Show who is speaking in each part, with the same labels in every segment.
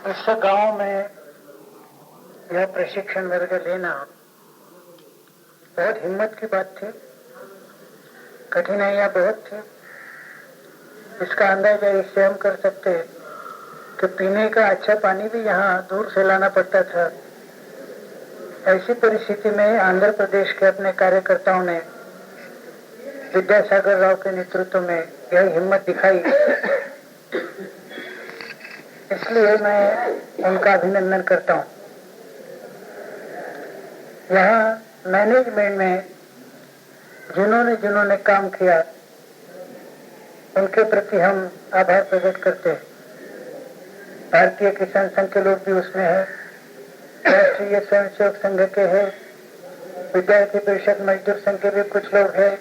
Speaker 1: इस गांव में यह प्रशिक्षण वर्ग लेना बहुत हिम्मत की बात थी। कठिनाइयां बहुत थी। इसका अंदाजा इससे हम कर सकते कि पीने का अच्छा पानी भी यहाँ दूर से लाना पड़ता था। ऐसी परिस्थिति में आंध्र प्रदेश के अपने कार्यकर्ताओं ने विद्यासागर राव के नेतृत्व में यह हिम्मत दिखाई। इसलिए मैं उनका अभिनंदन करता हूँ। यहाँ मैनेजमेंट में जिन्होंने काम किया उनके प्रति हम आभार प्रकट करते हैं। भारतीय किसान संघ के लोग भी उसमें है, राष्ट्रीय स्वयंसेवक संघ के है, विद्यार्थी परिषद मजदूर संघ के भी कुछ लोग हैं।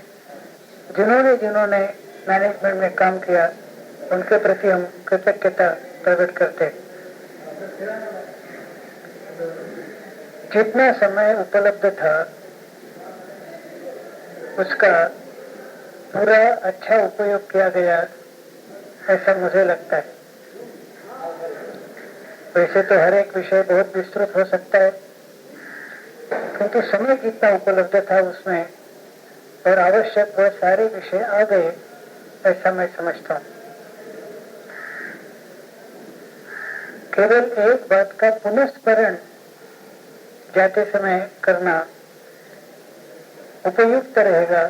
Speaker 1: जिन्होंने मैनेजमेंट में काम किया उनके प्रति हम कृतज्ञता प्रकट करते हैं। जितना समय उपलब्ध था उसका पूरा अच्छा उपयोग किया गया, ऐसा मुझे लगता है। वैसे तो हर एक विषय बहुत विस्तृत हो सकता है, किंतु समय जितना उपलब्ध था उसमें और आवश्यक वह सारे विषय आ गए, ऐसा मैं समझता हूँ। केवल एक बात का पुनस्मरण जाते समय करना उपयुक्त रहेगा,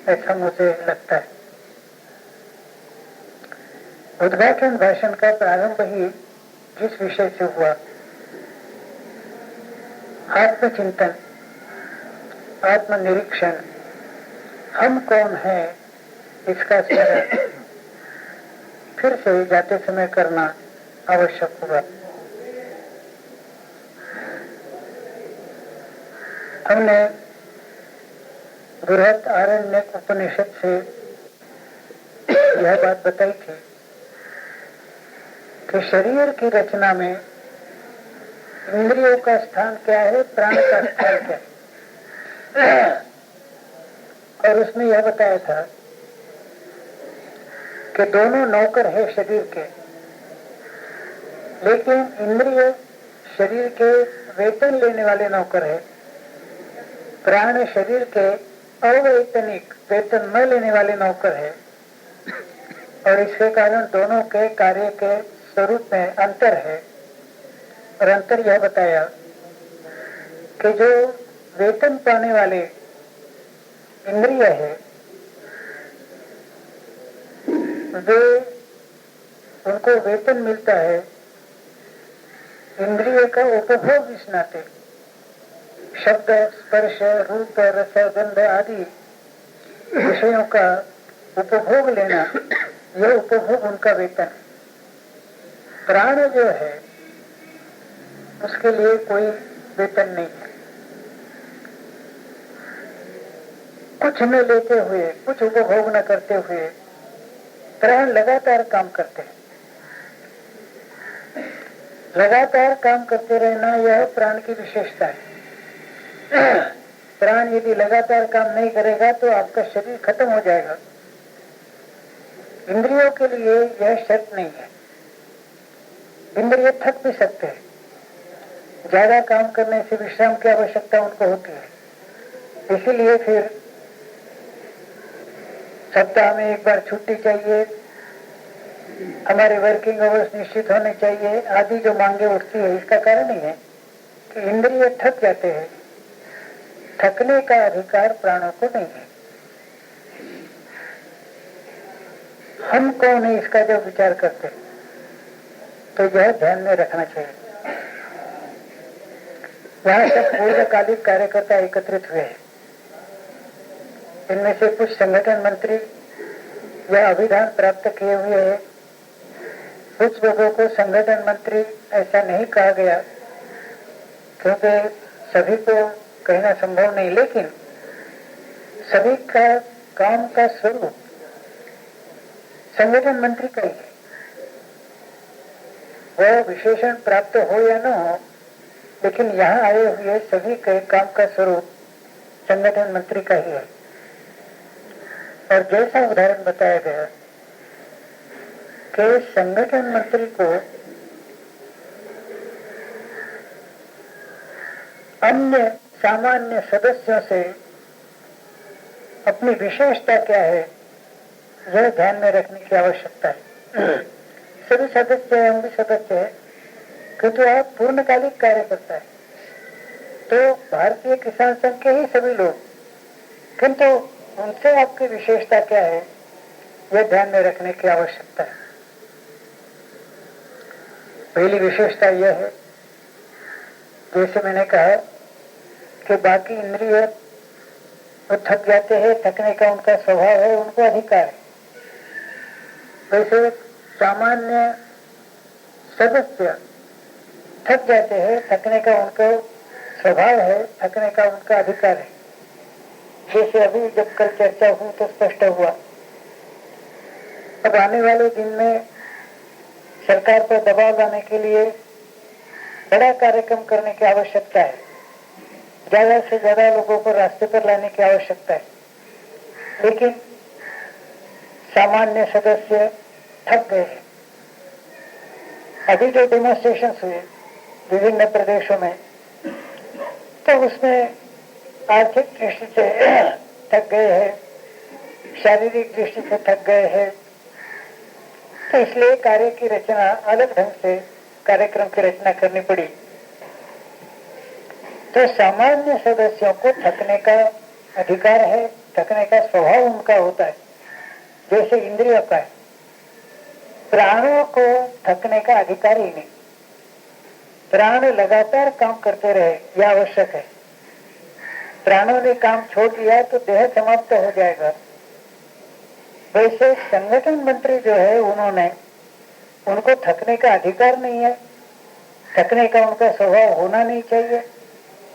Speaker 1: ऐसा मुझे लगता है। उद्घाटन भाषण का प्रारंभ ही जिस विषय से हुआ, आत्मचिंतन, आत्मनिरीक्षण, हम कौन है, इसका स्मरण फिर से जाते समय करना आवश्यक हुआ। हमने बृहत आरण्यक उपनिषद से यह बात बताई थी कि शरीर की रचना में इंद्रियों का स्थान क्या है, प्राण का स्थान क्या है। और उसमें यह बताया था कि दोनों नौकर है शरीर के, लेकिन इंद्रिय शरीर के वेतन लेने वाले नौकर है, प्राण शरीर के अवैतनिक वेतन न लेने वाले नौकर है। और इसके कारण दोनों के कार्य के स्वरूप में अंतर है। और अंतर यह बताया कि जो वेतन पाने वाले इंद्रिय है वे, उनको वेतन मिलता है इंद्रिय का उपभोग इस नाते, शब्द, स्पर्श, रूप, रस, गंध आदि विषयों का उपभोग लेना, यह उपभोग उनका वेतन। प्राण जो है उसके लिए कोई वेतन नहीं है। कुछ न लेते हुए, कुछ उपभोग न करते हुए प्राण लगातार काम करते हैं। लगातार काम करते रहना यह प्राण की विशेषता है। प्राण यदि लगातार काम नहीं करेगा तो आपका शरीर खत्म हो जाएगा। इंद्रियों के लिए यह शर्त नहीं है। इंद्रिय थक भी सकते हैं, ज्यादा काम करने से विश्राम की आवश्यकता उनको होती है। इसीलिए फिर सप्ताह में एक बार छुट्टी चाहिए, हमारे वर्किंग आवर्स निश्चित होने चाहिए आदि जो मांगे उठती है। इसका कारण ही है कि इंद्रिय थक जाते हैं। थकने का अधिकार प्राणों को नहीं है। हम कौन है इसका जब विचार करते हैं तो यह ध्यान में रखना चाहिए। वहां सब पूर्णकालिक कार्यकर्ता एकत्रित हुए हैं। इनमें से कुछ संगठन मंत्री यह अभिधान प्राप्त किए हुए हैं। कुछ लोगों को संगठन मंत्री ऐसा नहीं कहा गया क्योंकि सभी को कहना संभव नहीं, लेकिन सभी का काम का स्वरूप संगठन मंत्री का ही है। वह विशेषण प्राप्त हो या न हो, लेकिन यहाँ आए हुए सभी के काम का स्वरूप संगठन मंत्री का ही है। और जैसा उदाहरण बताया गया कि संगठन मंत्री को अन्य सामान्य सदस्यों से अपनी विशेषता क्या है, यह ध्यान में रखने की आवश्यकता है। सभी सदस्य हैं, हम भी सदस्य है, किंतु आप पूर्णकालिक कार्य करता है तो भारतीय किसान संघ के ही सभी लोग, किंतु उनसे आपकी विशेषता क्या है, यह ध्यान में रखने की आवश्यकता है। पहली विशेषता यह है, जैसे मैंने कहा कि बाकी इंद्रिय वो थक जाते हैं, थकने का उनका स्वभाव है, उनको अधिकार है। वैसे सामान्य सदस्य थक जाते हैं, थकने का उनका स्वभाव है, थकने का उनका अधिकार है। जैसे अभी जब कल चर्चा हुई तो स्पष्ट हुआ। अब आने वाले दिन में सरकार पर दबाव लाने के लिए बड़ा कार्यक्रम करने की आवश्यकता है, ज्यादा से ज्यादा लोगों को रास्ते पर लाने की आवश्यकता है, लेकिन सामान्य सदस्य थक गए हैं। अभी जो डेमोन्स्ट्रेशन हुए विभिन्न प्रदेशों में, तो उसमें आर्थिक दृष्टि से थक गए हैं, शारीरिक दृष्टि से थक गए हैं, तो इसलिए कार्य की रचना अलग ढंग से कार्यक्रम की रचना करनी पड़ी। तो सामान्य सदस्यों को थकने का अधिकार है, थकने का स्वभाव उनका होता है, जैसे इंद्रियों का है। प्राणों को थकने का अधिकार ही नहीं। प्राण लगातार काम करते रहे, यह आवश्यक है। प्राणों ने काम छोड़ दिया तो देह समाप्त हो जाएगा। वैसे संगठन मंत्री जो है, उनको थकने का अधिकार नहीं है, थकने का उनका स्वभाव होना नहीं चाहिए।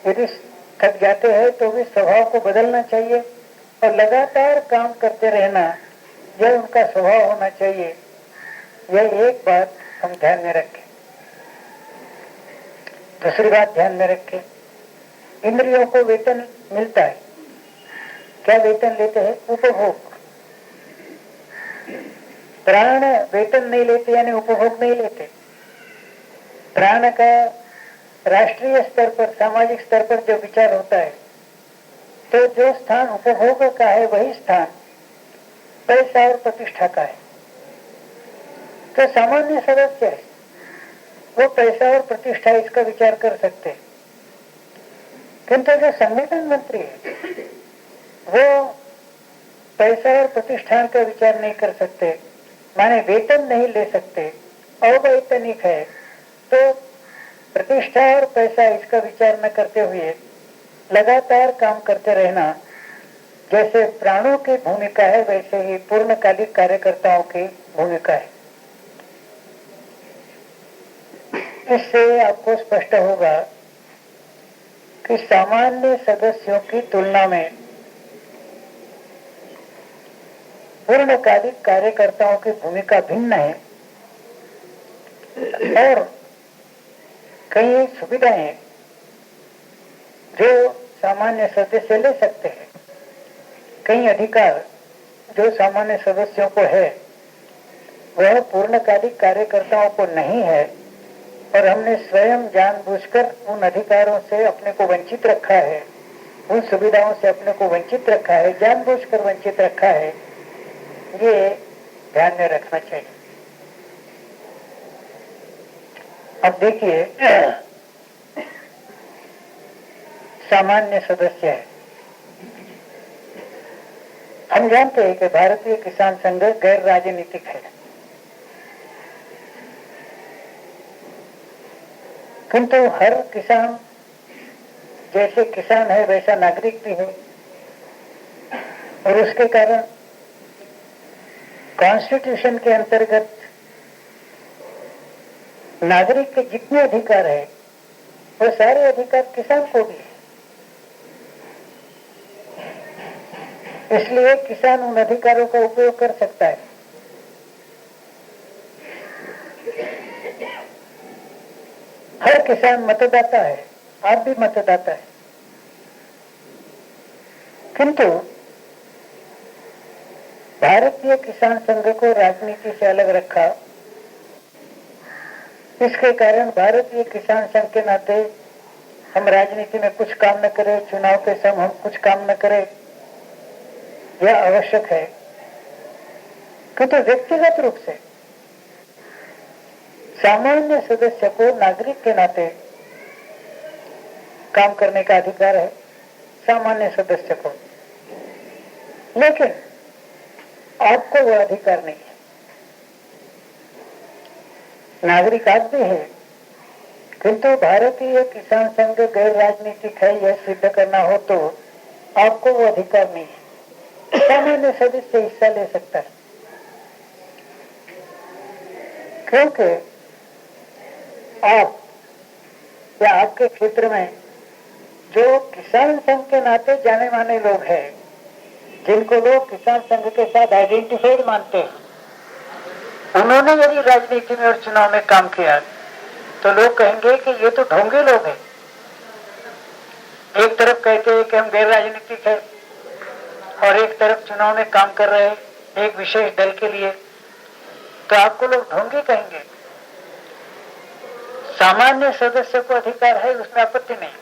Speaker 1: यदि थक जाते हैं तो भी स्वभाव को बदलना चाहिए और लगातार काम करते रहना, यह उनका स्वभाव होना चाहिए। यह एक बात हम ध्यान में रखें। दूसरी बात ध्यान में रखें, इंद्रियों को वेतन मिलता है। क्या वेतन लेते हैं? उपभोग। प्राण वेतन नहीं लेते, यानी उपभोग नहीं लेते। प्राण का राष्ट्रीय स्तर पर, सामाजिक स्तर पर जो विचार होता है, तो जो स्थान उपभोग का है वही स्थान पैसा और प्रतिष्ठा का है। तो सामान्य सदस्य है, वो पैसा और प्रतिष्ठा इसका विचार कर सकते हैं, किंतु जो संगठन मंत्री है वो पैसा और प्रतिष्ठान का विचार नहीं कर सकते, माने वेतन नहीं ले सकते, अवैतनिक है। तो प्रतिष्ठा और पैसा इसका विचार न करते हुए लगातार काम करते रहना, जैसे प्राणों की भूमिका है, वैसे ही पूर्णकालिक कार्यकर्ताओं की भूमिका है। इससे आपको स्पष्ट होगा कि सामान्य सदस्यों की तुलना में पूर्णकालिक कार्यकर्ताओं की भूमिका भिन्न है और कई सुविधाएं जो सामान्य सदस्य ले सकते हैं, कई अधिकार जो सामान्य सदस्यों को है, वह पूर्णकालिक कार्यकर्ताओं को नहीं है। और हमने स्वयं जानबूझकर उन अधिकारों से अपने को वंचित रखा है, उन सुविधाओं से अपने को वंचित रखा है, जानबूझकर वंचित रखा है। ये ध्यान में रखना चाहिए। अब देखिए, सामान्य सदस्य है। हम जानते हैं कि भारतीय किसान संघ गैर राजनीतिक है, किंतु हर किसान जैसे किसान है वैसा नागरिक भी है, और उसके कारण कॉन्स्टिट्यूशन के अंतर्गत नागरिक के जितने अधिकार है वो सारे अधिकार किसान को भी है। इसलिए किसान उन अधिकारों का उपयोग कर सकता है। हर किसान मतदाता है, आप भी मतदाता है, किंतु भारतीय किसान संघ को राजनीति से अलग रखा। इसके कारण भारतीय किसान संघ के नाते हम राजनीति में कुछ काम न करें, चुनाव के समय हम कुछ काम न करें, यह आवश्यक है। किंतु व्यक्तिगत रूप से सामान्य सदस्य को नागरिक के नाते काम करने का अधिकार है, सामान्य सदस्य को। लेकिन आपको वह अधिकार नहीं है। नागरिक आप भी है, किंतु भारतीय किसान संघ गैर राजनीतिक है यह सिद्ध करना हो तो आपको वो अधिकार नहीं है। सामान्य सदस्य हिस्सा ले सकता है, क्योंकि आप या आपके क्षेत्र में जो किसान संघ के नाते जाने माने लोग हैं, जिनको लोग किसान संघ के साथ आइडेंटिफाइड मानते हैं, उन्होंने यदि राजनीति में और चुनाव में काम किया तो लोग कहेंगे कि ये तो ढोंगे लोग हैं। एक तरफ कहते हैं कि हम गैर राजनीतिक है और एक तरफ चुनाव में काम कर रहे हैं एक विशेष दल के लिए, तो आपको लोग ढोंगे कहेंगे। सामान्य सदस्य को अधिकार है, उसमें आपत्ति नहीं,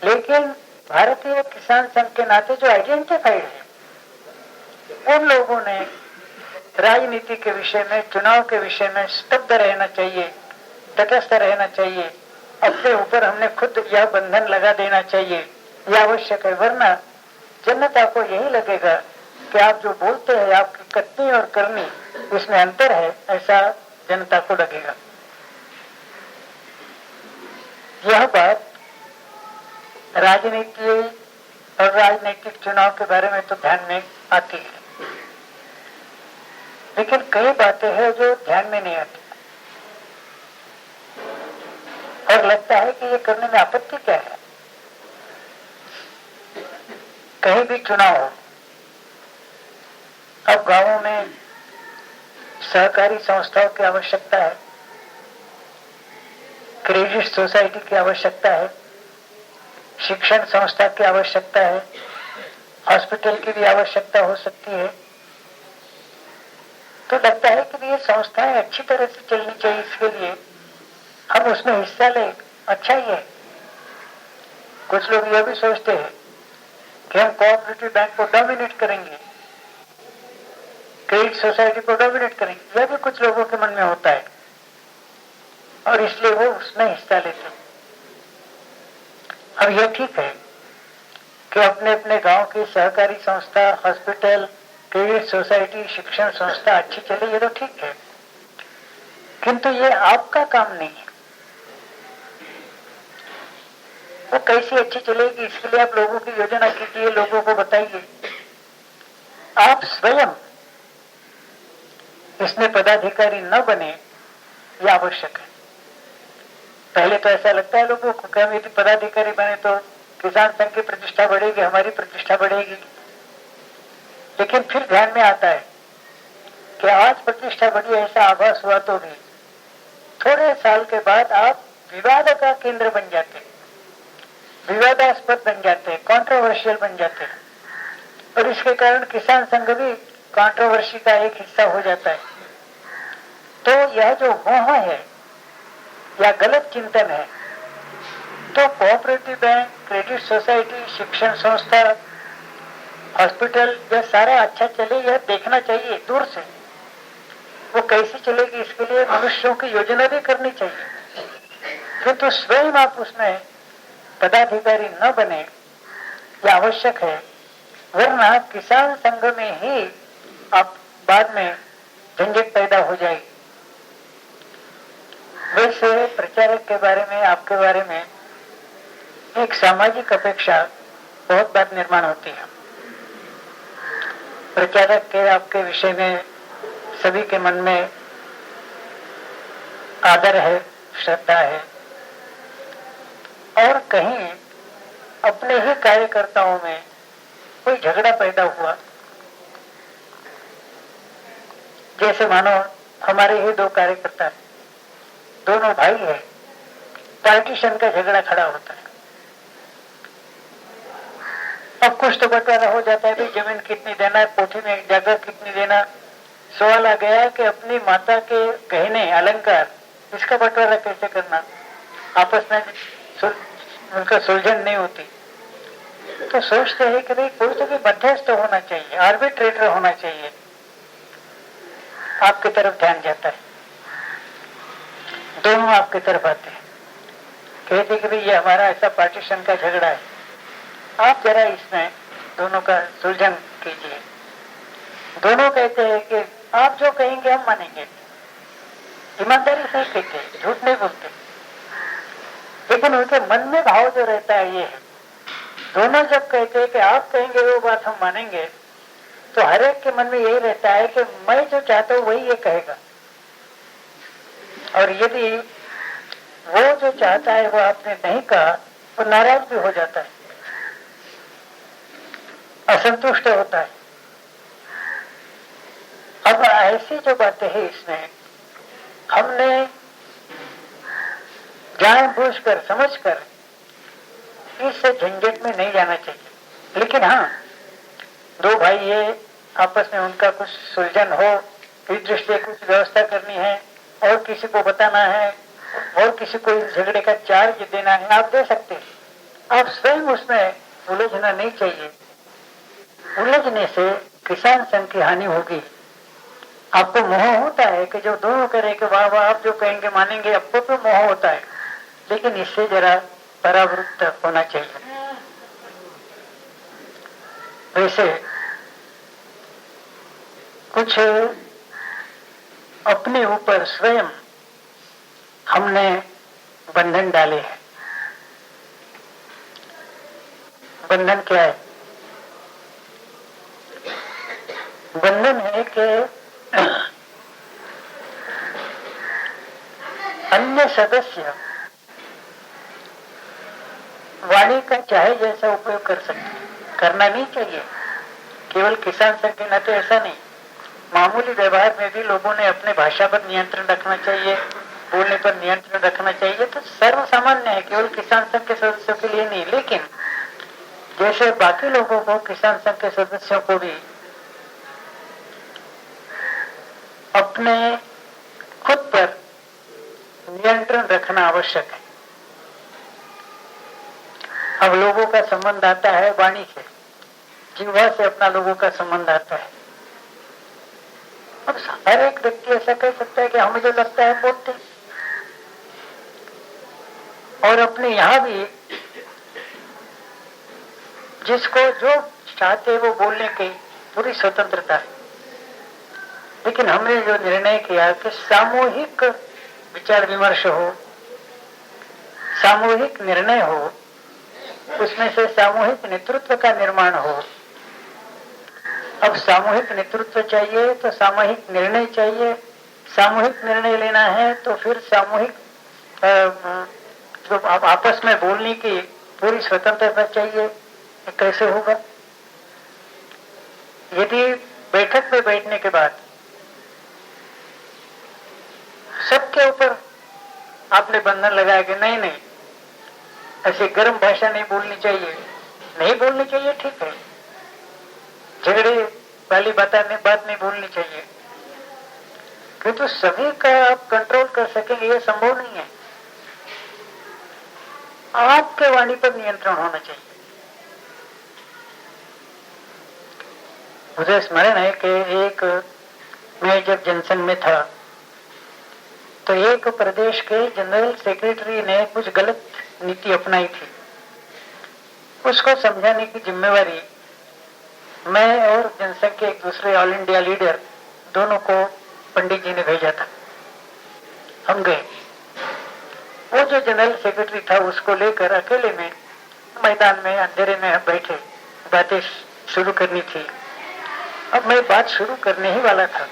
Speaker 1: लेकिन भारतीय किसान संघ के नाते जो आइडेंटिफाइड है, उन लोगों ने राजनीति के विषय में, चुनाव के विषय में स्तब्ध रहना चाहिए, तटस्थ रहना चाहिए। अपने ऊपर हमने खुद यह बंधन लगा देना चाहिए, यह आवश्यक है। वरना जनता को यही लगेगा कि आप जो बोलते हैं, आपकी कथनी और करनी इसमें अंतर है, ऐसा जनता को लगेगा। यह बात राजनीति और राजनीतिक चुनाव के बारे में तो ध्यान में आती है, लेकिन कई बातें हैं जो ध्यान में नहीं आती और लगता है कि ये करने में आपत्ति क्या है। कहीं भी चुनाव हो, अब गांवों में सहकारी संस्थाओं की आवश्यकता है, क्रेडिट सोसाइटी की आवश्यकता है, शिक्षण संस्था की आवश्यकता है, हॉस्पिटल की भी आवश्यकता हो सकती है। तो लगता है कि ये संस्थाएं अच्छी तरह से चलनी चाहिए, इसके लिए हम उसमें हिस्सा लें, अच्छा ही है। कुछ लोग यह भी सोचते हैं कि हम कोऑपरेटिव बैंक को डोमिनेट करेंगे, क्रेडिट सोसाइटी को डोमिनेट करेंगे, यह भी कुछ लोगों के मन में होता है और इसलिए वो उसमें हिस्सा लेते हैं। अब यह ठीक है कि अपने अपने गांव की सहकारी संस्था, हॉस्पिटल, क्रेडिट सोसाइटी, शिक्षण संस्था अच्छी चले, ये तो ठीक है, किंतु ये आपका काम नहीं है। वो कैसी अच्छी चलेगी, इसके लिए आप लोगों की योजना कीजिए, लोगों को बताइए। आप स्वयं इसमें पदाधिकारी न बने, यह आवश्यक है। पहले तो ऐसा लगता है लोगों को कि हम यदि पदाधिकारी बने तो किसान संघ की प्रतिष्ठा बढ़ेगी, हमारी प्रतिष्ठा बढ़ेगी। लेकिन फिर ध्यान में आता है कि आज प्रतिष्ठा बढ़ी ऐसा आभास हुआ तो भी थोड़े साल के बाद आप विवाद का केंद्र बन जाते, विवादास्पद बन जाते, कंट्रोवर्शियल बन जाते, और इसके कारण किसान संघ भी कंट्रोवर्सी का एक हिस्सा हो जाता है। तो यह जो मोह है या गलत चिंतन है, तो कोऑपरेटिव बैंक, क्रेडिट सोसाइटी, शिक्षण संस्था, हॉस्पिटल, यह सारा अच्छा चले, यह देखना चाहिए दूर से। वो कैसी चलेगी, इसके लिए मनुष्यों की योजना भी करनी चाहिए, किंतु स्वयं आप उसमें पदाधिकारी न बने, यह आवश्यक है। वरना किसान संघ में ही आप बाद में झंझट पैदा हो जाएगी। वैसे प्रचारक के बारे में, आपके बारे में एक सामाजिक अपेक्षा बहुत बार निर्माण होती है। प्रचारक के आपके विषय में सभी के मन में आदर है, श्रद्धा है, और कहीं अपने ही कार्यकर्ताओं में कोई झगड़ा पैदा हुआ, जैसे मानो हमारे ही दो कार्यकर्ता हैं, दोनों भाई हैं, पार्टीशन का झगड़ा खड़ा होता है। अब कुछ तो बंटवारा हो जाता है, भाई जमीन कितनी देना है, पोथी में जगह कितनी देना। सवाल आ गया कि अपनी माता के गहने, अलंकार, इसका बंटवारा कैसे करना। आपस में उनका सुलझन नहीं होती, तो सोचते हैं कि भाई कोई तो भी मध्यस्थ होना चाहिए, आर्बिट्रेटर होना चाहिए। आपकी तरफ ध्यान जाता है, दोनों आपकी तरफ आते हैं, कहते कि भाई ये हमारा ऐसा पार्टीशन का झगड़ा है, आप जरा इसमें दोनों का सुलझन कीजिए। दोनों कहते हैं कि आप जो कहेंगे हम मानेंगे, ईमानदारी से कहते, झूठ नहीं बोलते, लेकिन उनके मन में भाव जो रहता है ये है। दोनों जब कहते हैं कि आप कहेंगे वो बात हम मानेंगे, तो हर एक के मन में यही रहता है कि मैं जो चाहता हूं वही ये कहेगा, और यदि वो जो चाहता है वो आपने नहीं कहा तो नाराज भी हो जाता है, असंतुष्ट होता है। अब ऐसी जो बातें हैं इसमें हमने जानबूझकर समझकर इस झंझट में नहीं जाना चाहिए। लेकिन हाँ, दो भाई ये आपस में उनका कुछ सुलझन हो, इस दृष्टि कुछ व्यवस्था करनी है, और किसी को बताना है, और किसी को इस झगड़े का चार्ज देना है, आप दे सकते हैं। आप स्वयं उसमें उलझना नहीं चाहिए। उलझने से किसान संघ की हानि होगी। आपको मोह होता है कि जो दोनों करे कि वाह वाह आप जो कहेंगे मानेंगे, आपको तो मोह होता है, लेकिन इससे जरा परावृत्त होना चाहिए। वैसे कुछ अपने ऊपर स्वयं हमने बंधन डाले हैं। बंधन क्या है? बंधन है कि अन्य सदस्य वाणी का चाहे जैसा उपयोग कर सकते, करना नहीं चाहिए। केवल किसान संघ के नाते ऐसा नहीं, मामूली व्यवहार में भी लोगों ने अपने भाषा पर नियंत्रण रखना चाहिए, बोलने पर नियंत्रण रखना चाहिए। तो सर्व सामान्य है, केवल किसान संघ के सदस्यों के लिए नहीं। लेकिन जैसे बाकी लोगों को, किसान संघ के सदस्यों को भी अपने खुद पर नियंत्रण रखना आवश्यक है। अब लोगों का संबंध आता है वाणी से, जिह्वा से अपना लोगों का संबंध आता है। अब हर एक व्यक्ति ऐसा कह सकता है कि हमें जो लगता है बोलते, और अपने यहाँ भी जिसको जो चाहते वो बोलने की पूरी स्वतंत्रता है। लेकिन हमने जो निर्णय किया कि सामूहिक विचार विमर्श हो, सामूहिक निर्णय हो, उसमें से सामूहिक नेतृत्व का निर्माण हो। अब सामूहिक नेतृत्व चाहिए तो सामूहिक निर्णय चाहिए। सामूहिक निर्णय लेना है तो फिर सामूहिक जो आपस में बोलने की पूरी स्वतंत्रता चाहिए। कैसे होगा? यदि बैठक में बैठने के बाद सबके ऊपर आपने बंधन लगाया कि नहीं नहीं ऐसी गर्म भाषा नहीं बोलनी चाहिए, नहीं बोलनी चाहिए, ठीक है, झगड़े वाली बात नहीं बोलनी चाहिए, किंतु सभी का आप कंट्रोल कर सकेंगे ये संभव नहीं है। आपके वाणी पर नियंत्रण होना चाहिए। मुझे स्मरण है कि एक मैं जब जनसंघ में था तो एक प्रदेश के जनरल सेक्रेटरी ने कुछ गलत नीति अपनाई थी। उसको समझाने की जिम्मेवारी मैं और जनसंघ के एक दूसरे ऑल इंडिया लीडर दोनों को पंडित जी ने भेजा था। हम गए। वो जो जनरल सेक्रेटरी था उसको लेकर अकेले में मैदान में अंधेरे में हम बैठे, बातें शुरू करनी थी। अब मैं बात शुरू करने ही वाला था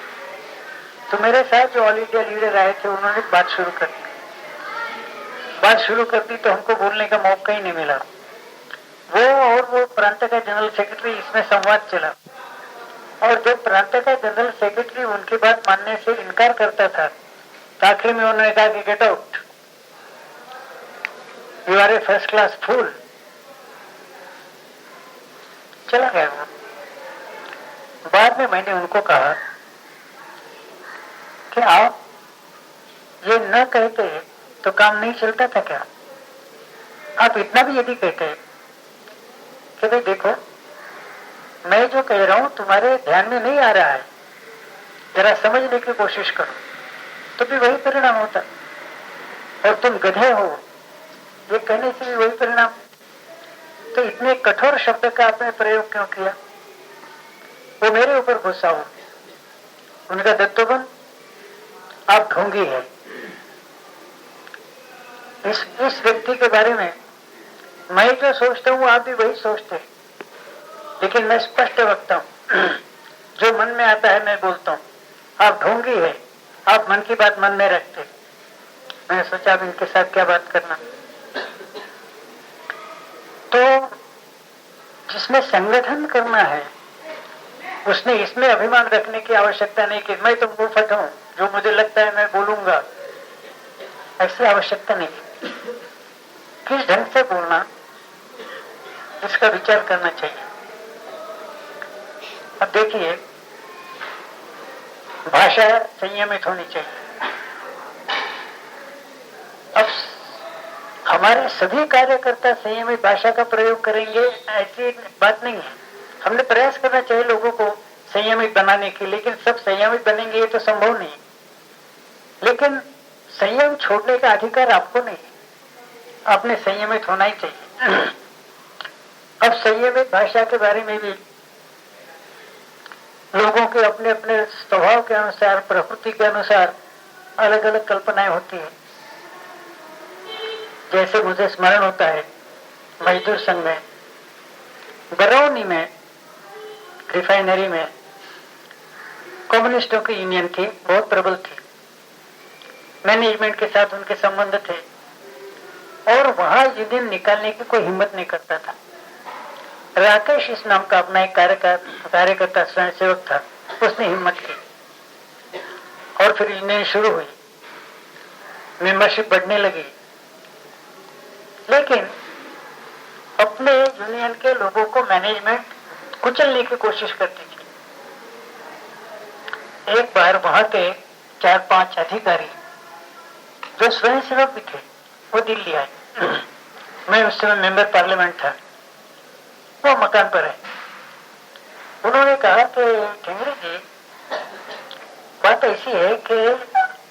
Speaker 1: तो मेरे साथ जो ऑल इंडिया लीडर आए थे उन्होंने बात शुरू कर दी। बात शुरू कर दी तो हमको बोलने का मौका ही नहीं मिला। वो और वो प्रांत का जनरल सेक्रेटरी, इसमें संवाद चला, और जब प्रांत का जनरल सेक्रेटरी उनकी बात मानने से इनकार करता था तो आखिर में उन्होंने कहा कि get out, you are a first class fool. चला गया वो। बाद में मैंने उनको कहा कि आप ये न कहते तो काम नहीं चलता था क्या? आप इतना भी यदि कहते हैं कि भाई देखो, मैं जो कह रहा हूं तुम्हारे ध्यान में नहीं आ रहा है, जरा समझने की कोशिश करो, तो भी वही परिणाम होता। और तुम गधे हो, ये कहने से भी वही परिणाम। तो इतने कठोर शब्द का आपने प्रयोग क्यों किया? वो मेरे ऊपर गुस्सा हो, उनका दत्तोबन, आप ढोंगी है। इस व्यक्ति के बारे में मैं जो सोचता हूँ आप भी वही सोचते हैं, लेकिन मैं स्पष्ट वक्ता हूँ, जो मन में आता है मैं बोलता हूँ। आप ढोंगी है, आप मन की बात मन में रखते। मैंने सोचा अब इनके साथ क्या बात करना। तो जिसमें संगठन करना है उसने इसमें अभिमान रखने की आवश्यकता नहीं कि मैं तो मुफत हूं, जो मुझे लगता है मैं बोलूंगा, ऐसी आवश्यकता नहीं। किस ढंग से बोलना, इसका विचार करना चाहिए। अब देखिए, भाषा संयमित होनी चाहिए। अब हमारे सभी कार्यकर्ता संयमित भाषा का प्रयोग करेंगे ऐसी बात नहीं है। हमने प्रयास करना चाहिए लोगों को संयमित बनाने की, लेकिन सब संयमित बनेंगे ये तो संभव नहीं। लेकिन संयम छोड़ने का अधिकार आपको नहीं, आपने संयमित होना ही चाहिए। अब संयमित भाषा के बारे में भी लोगों के अपने अपने स्वभाव के अनुसार, प्रकृति के अनुसार अलग अलग कल्पनाएं होती है। जैसे मुझे स्मरण होता है, मजदूर संघ में बरौनी में रिफाइनरी में कम्युनिस्टों की यूनियन थी, बहुत प्रबल थी। मैनेजमेंट के साथ उनके संबंध थे और वहां यूनियन निकालने की कोई हिम्मत नहीं करता था। राकेश इस नाम का अपना एक कार्यकर्ता स्वयंसेवक था, उसने हिम्मत की और फिर यूनियन शुरू हुई, मेंबरशिप बढ़ने लगी। लेकिन अपने यूनियन के लोगों को मैनेजमेंट कुचलने की कोशिश करती थी। एक बार वहां के 4-5 अधिकारी जो स्वयंसेवक भी थे वो दिल्ली आए। मैं उस समय मेंबर पार्लियामेंट था, वो मकान पर है। उन्होंने कहा कि ढेंगरे जी, बात ऐसी है कि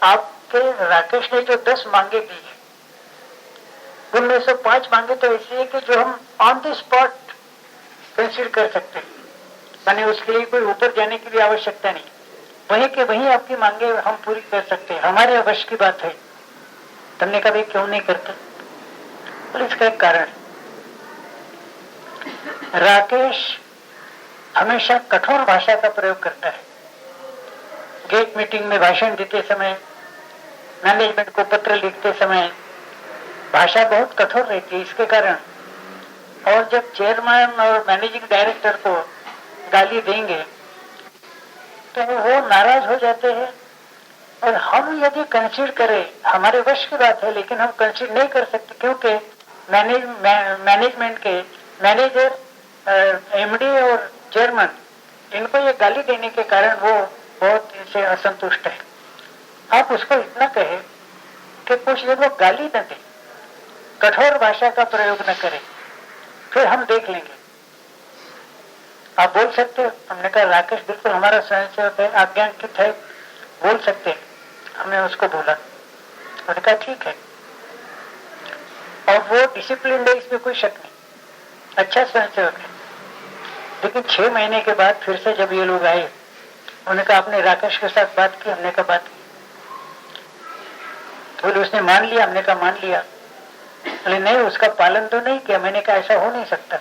Speaker 1: आपके राकेश ने जो 10 मांगे दी है, उनमें से 5 मांगे तो ऐसी है कि जो हम ऑन द स्पॉट कंसीडर कर सकते हैं, माने उसके लिए कोई ऊपर जाने की भी आवश्यकता नहीं, वहीं के वहीं आपकी मांगे हम पूरी कर सकते हैं, हमारे अवश्य की बात है। तुमने कभी क्यों नहीं करते? तो इसका एक कारण, राकेश हमेशा कठोर भाषा का प्रयोग करता है। गेट मीटिंग में भाषण देते समय, मैनेजमेंट को पत्र लिखते समय भाषा बहुत कठोर रहती है। इसके कारण, और जब चेयरमैन और मैनेजिंग डायरेक्टर को गाली देंगे तो वो नाराज हो जाते हैं। और हम यदि कंसीडर करें, हमारे वश की बात है, लेकिन हम कंसीडर नहीं कर सकते क्योंकि मैनेजमेंट के मैनेजर, एमडी और चेयरमैन, इनको ये गाली देने के कारण वो बहुत इनसे असंतुष्ट है। आप उसको इतना कहे कि कुछ जब वो गाली न दे, कठोर भाषा का प्रयोग न करे, फिर हम देख लेंगे। आप बोल सकते हो। हमने कहा राकेश बिल्कुल हमारा स्वयंसेवक है, आज्ञांकित है, बोल सकते हैं। हमने उसको बोला, उन्होंने कहा ठीक है, और वो डिसिप्लिन है, इसमें कोई शक नहीं, अच्छा स्वयंसेवक है। लेकिन 6 महीने के बाद फिर से जब ये लोग आए, उन्होंने कहा आपने राकेश के साथ बात की? हमने कहा बात की। तो उसने मान लिया? हमने कहा मान लिया। बोले नहीं, उसका पालन तो नहीं किया। मैंने कहा ऐसा हो नहीं सकता,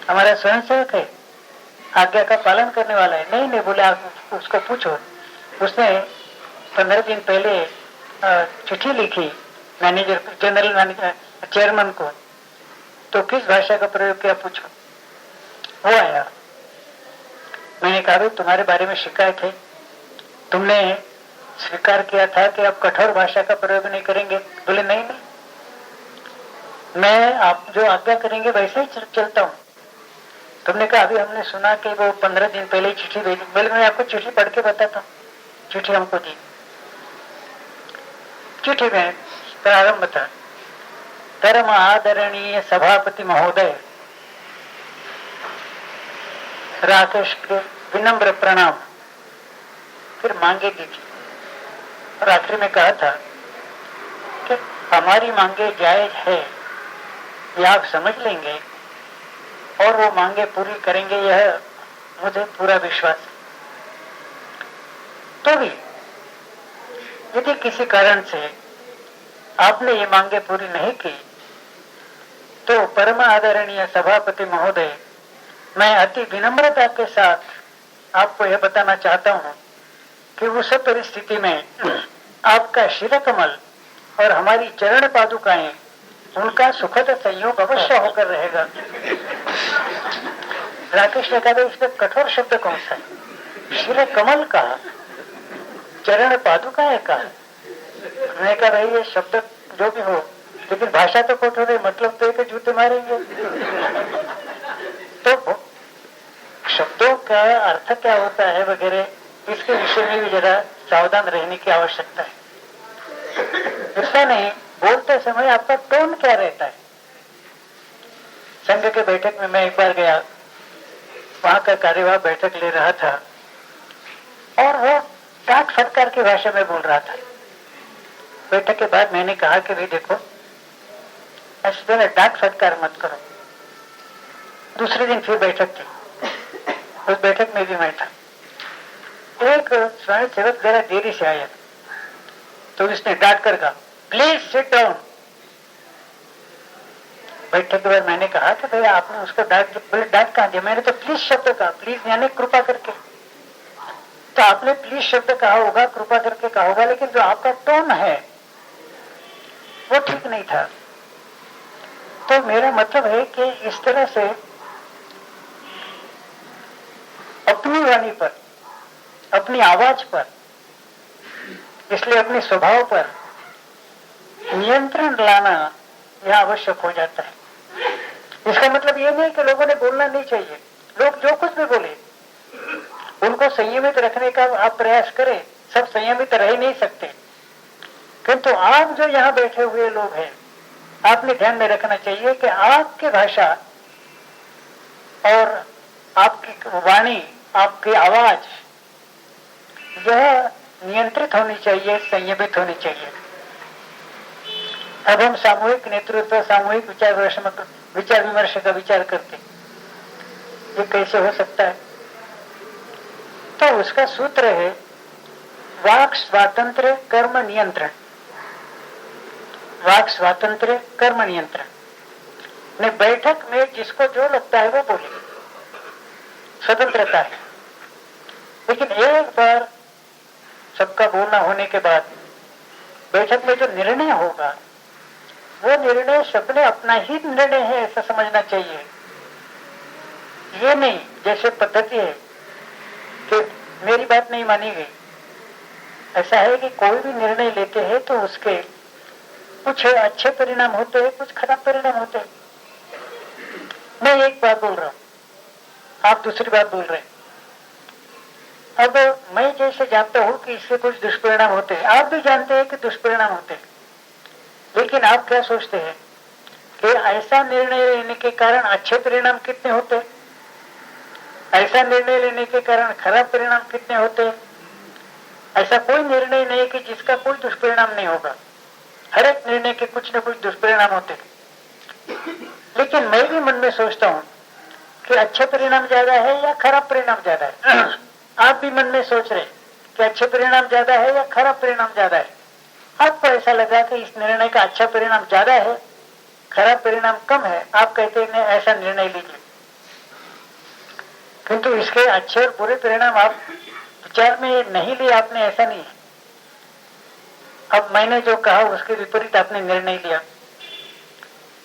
Speaker 1: हमारा स्वयंसेवक है, आज्ञा का पालन करने वाला है। नहीं, बोले आप उसको पूछो। उसने 15 दिन पहले चिट्ठी लिखी मैनेजर, जनरल मैनेजर, चेयरमैन को, तो किस भाषा का प्रयोग किया पूछो। वो आया, मैंने कहा भाई तुम्हारे बारे में शिकायत है, तुमने स्वीकार किया था कि आप कठोर भाषा का प्रयोग नहीं करेंगे। बोले नहीं, मैं आप जो आज्ञा करेंगे वैसे ही चलता हूँ। तुमने कहा अभी हमने सुना कि वो 15 दिन पहले चिट्ठी भेजी। बोले मैं आपको चिट्ठी पढ़ के बताता हूँ। चिट्ठी हमको दी। चिट्ठी में प्रारंभ था, परम आदरणीय सभापति महोदय, राकेश के विनम्र प्रणाम। फिर मांगे दी थी और आखिर में कहा था कि हमारी मांगे जायज है, यह आप समझ लेंगे और वो मांगे पूरी करेंगे, यह मुझे पूरा विश्वास है। तो भी यदि किसी कारण से आपने ये मांगे पूरी नहीं की तो परम आदरणीय सभापति महोदय, मैं अति विनम्रता के साथ आपको यह बताना चाहता हूं कि उस परिस्थिति में आपका शिरकमल और हमारी चरण पादुकाएं, उनका सुखद संयोग अवश्य होकर रहेगा। राकेश ने कहा, इसमें कठोर शब्द कौन सा है? शिरकमल का, चरण पादुकाएं का। मैंने कहा, भाई ये शब्द जो भी हो, लेकिन भाषा तो कठोर है, मतलब तो एक जूते मारेंगे। तो शब्दों का अर्थ क्या होता है वगैरह, इसके विषय में भी जरा सावधान रहने की आवश्यकता है। ऐसा नहीं, बोलते समय आपका टोन क्या रहता है। संघ के बैठक में मैं एक बार गया, वहां का कार्यवाह बैठक ले रहा था और वो डांट फटकार की भाषा में बोल रहा था। बैठक के बाद मैंने कहा कि भाई देखो, ऐसे डांट फटकार मत करो। दूसरे दिन फिर बैठक थी, उस बैठक में भी मैं था। एक स्वयं सेवक जरा देरी से आया तो इसने डांट कर कहा, प्लीज सिट डाउन। बैठक के बाद मैंने कहा कि भाई आपने उसको डांट कहा दिया? मैंने तो प्लीज शब्द कहा, प्लीज यानी कृपा करके। तो आपने प्लीज शब्द कहा होगा, कृपा करके कहा होगा, लेकिन जो आपका टोन है वो ठीक नहीं था। तो मेरा मतलब है कि इस तरह से अपनी वाणी पर, अपनी आवाज पर, इसलिए अपने स्वभाव पर नियंत्रण लाना यह आवश्यक हो जाता है। इसका मतलब यह नहीं कि लोगों ने बोलना नहीं चाहिए। लोग जो कुछ भी बोले उनको संयमित रखने का आप प्रयास करें। सब संयमित रह नहीं सकते, किंतु आप जो यहाँ बैठे हुए लोग हैं, आपने ध्यान में रखना चाहिए कि आपकी भाषा और आपकी वाणी, आपकी आवाज यह नियंत्रित होनी चाहिए, संयमित होनी चाहिए। अब हम सामूहिक नेतृत्व, सामूहिक विचार विमर्श का विचार करते, ये कैसे हो सकता है? तो उसका सूत्र है वाक स्वातंत्र्य कर्म नियंत्रण। वाक स्वातंत्र्य कर्म नियंत्रण ने बैठक में जिसको जो लगता है वो बोले, स्वतंत्रता है। लेकिन एक बार सबका बोलना होने के बाद बैठक में जो निर्णय होगा वो निर्णय सबने अपना ही निर्णय है ऐसा समझना चाहिए। ये नहीं जैसे पद्धति है कि मेरी बात नहीं मानी गई। ऐसा है कि कोई भी निर्णय लेते हैं तो उसके कुछ अच्छे परिणाम होते हैं, कुछ खराब परिणाम होते हैं। मैं एक बात बोल रहा हूं, आप दूसरी बात बोल रहे हैं। अब मैं जैसे जानता हूं कि इससे कुछ दुष्परिणाम होते हैं, आप भी जानते हैं कि दुष्परिणाम होते हैं, लेकिन आप क्या सोचते हैं कि ऐसा निर्णय लेने के कारण अच्छे परिणाम कितने होते हैं, ऐसा निर्णय लेने के कारण खराब परिणाम कितने होते हैं? ऐसा कोई निर्णय नहीं कि जिसका कोई दुष्परिणाम नहीं होगा। हर एक निर्णय के कुछ न कुछ दुष्परिणाम होते हैं। लेकिन मैं भी मन में सोचता हूं कि अच्छे परिणाम ज्यादा है या खराब परिणाम ज्यादा है। आप भी मन में सोच रहे कि अच्छे परिणाम ज्यादा है या खराब परिणाम ज्यादा है। आपको ऐसा लगा कि इस निर्णय का अच्छा परिणाम ज्यादा है, खराब परिणाम कम है, आप कहते हैं ऐसा निर्णय लीजिए। किंतु इसके अच्छे और बुरे परिणाम आप विचार में नहीं लिए, आपने, ऐसा नहीं है। अब मैंने जो कहा उसके विपरीत आपने निर्णय लिया,